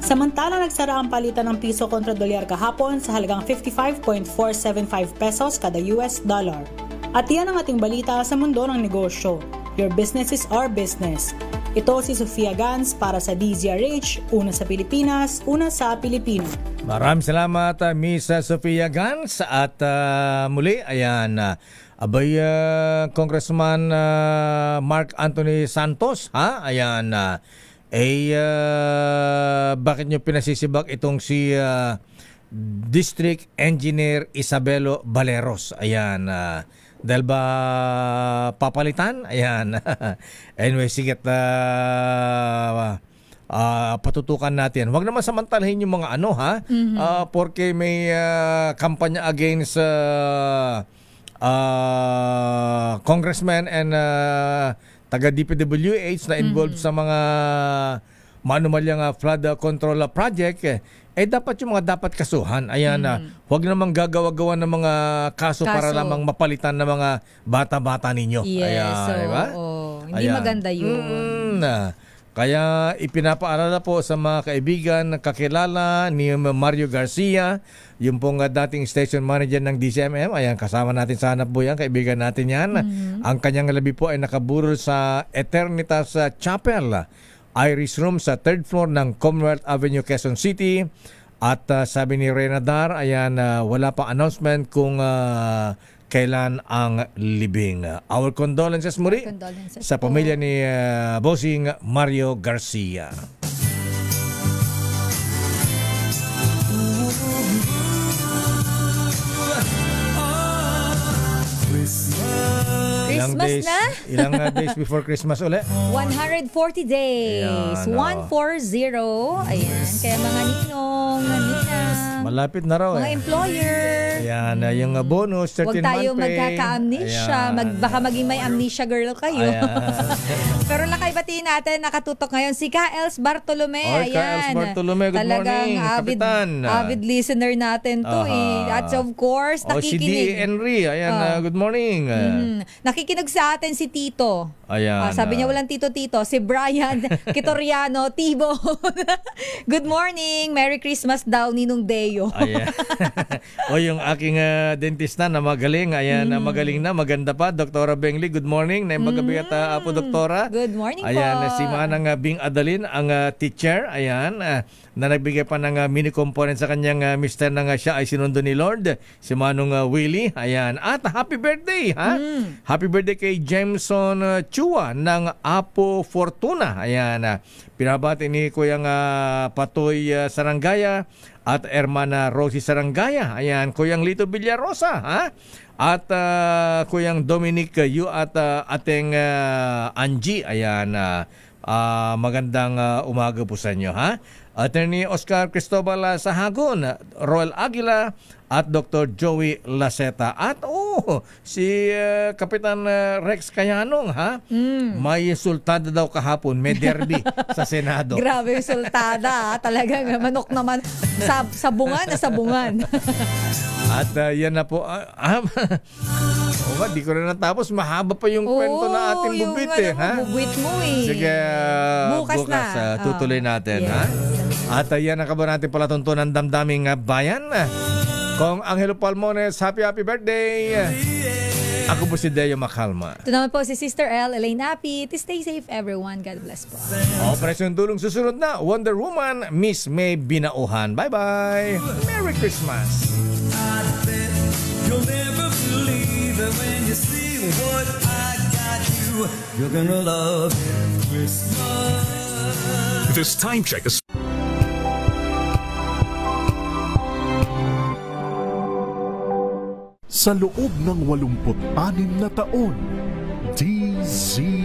Samantala, nagsara ang palitan ng piso kontra dolyar kahapon sa halagang 55.475 pesos kada US dollar. At yan ang ating balita sa mundo ng negosyo. Your business is our business. Ito si Sofia Gans para sa DZRH, una sa Pilipinas, una sa Pilipino. Maraming salamat, Miss Sofia Gans. At muli, ayan, Congressman Mark Anthony Santos, ha? Ayan, bakit nyo pinasisibak itong si District Engineer Isabelo Baleros? Ayan, dahil ba papalitan? Ayan. Anyway, sige, patutukan natin. Huwag naman samantalahin yung mga ano, ha? Porque may kampanya against congressman and taga-DPWH na involved sa mga manumalyang flood control project, dapat yung mga dapat kasuhan. Ayan, huwag namang gagawa-gawa ng mga kaso para lamang mapalitan ng mga bata-bata ninyo. Yes, ayan, diba? Hindi maganda yun. Kaya ipinapaalala po sa mga kaibigan, kakilala ni Mario Garcia, yung pong dating station manager ng DCMM. Ayan, kasama natin sa hanap buhay, kaibigan natin yan. Ang kanyang labi po ay nakaburol sa Eternitas Chapel, Iris Room sa 3rd floor ng Commonwealth Avenue, Quezon City. At sabi ni Reyna Dar, ayan, wala pa announcement kung kailan ang libing. Our condolences muli sa pamilya ni Bossing Mario Garcia. Ilang days before Christmas ulit? 140 days. Ayan, 140. Ayan. Kaya mga ninong, ninang. Malapit na raw mga employer. Ayan, yung bonus, 13 Huwag tayo magkaka-amnesia. Baka maging may amnesia girl kayo. Pero batiin natin, nakatutok ngayon si Kaels Bartolome. Ayan. Kaels Bartolome, good morning, Kapitan. Avid listener natin to At of course, nakikinig. Si D. Henry, ayan, good morning. Nakikinig sa atin si Tito. Ayan. Sabi niya walang Tito-Tito. Si Brian Kitoriano, Tibo. Good morning. Merry Christmas daw, Ninong Deo. Ayan. Yung aking dentista na magaling. Ayan, magaling na, maganda pa. Doktora Bengli, good morning. Naimagabi at Apo Doktora. Good morning ayan, po. Si Manang Bing Adalin, ang teacher. Ayan, na nagbigay pa ng mini component sa kanyang mister na siya ay sinundo ni Lord. Si Manong Willie. Ayan. At happy birthday, ha? Happy birthday kay Jameson Chua ng Apo Fortuna. Ayan. Pinabati ni Kuyang Patoy Sarangaya at Hermana Rosie Sarangaya. Ayan. Kuyang Lito Villarosa, ha? At Kuyang Dominic Yu at ating Angie. Ayan. Magandang umaga po sa inyo, ha? Attorney Oscar Cristobal Sahagon, Roel Aguila at Dr. Joey Laceta. At si Kapitan Rex Cayanong, ha? May sultada daw kahapon, may derby sa Senado. Grabe yung sultada, talagang manok naman sabungan na sabungan. At yan na po. Di ko rin natapos. Mahaba pa yung kwento na ating bubit, ha? Bubit mo, Sige, bukas tutuloy natin, ha? At yan ang kaba natin palatuntunan damdaming bayan. Kong Angelo Palmones, happy birthday! Ako po si Deo Macalma. Ito naman po si Sister L. Elaine Apit. Stay safe everyone. God bless po. Operasyon Tulong susunod na. Wonder Woman, Miss May Binauhan. Bye-bye! Merry Christmas! I bet you'll never believe it when you see what I got you. You're gonna love Christmas. This time check is... Sa loob ng 86 na taon, DZRH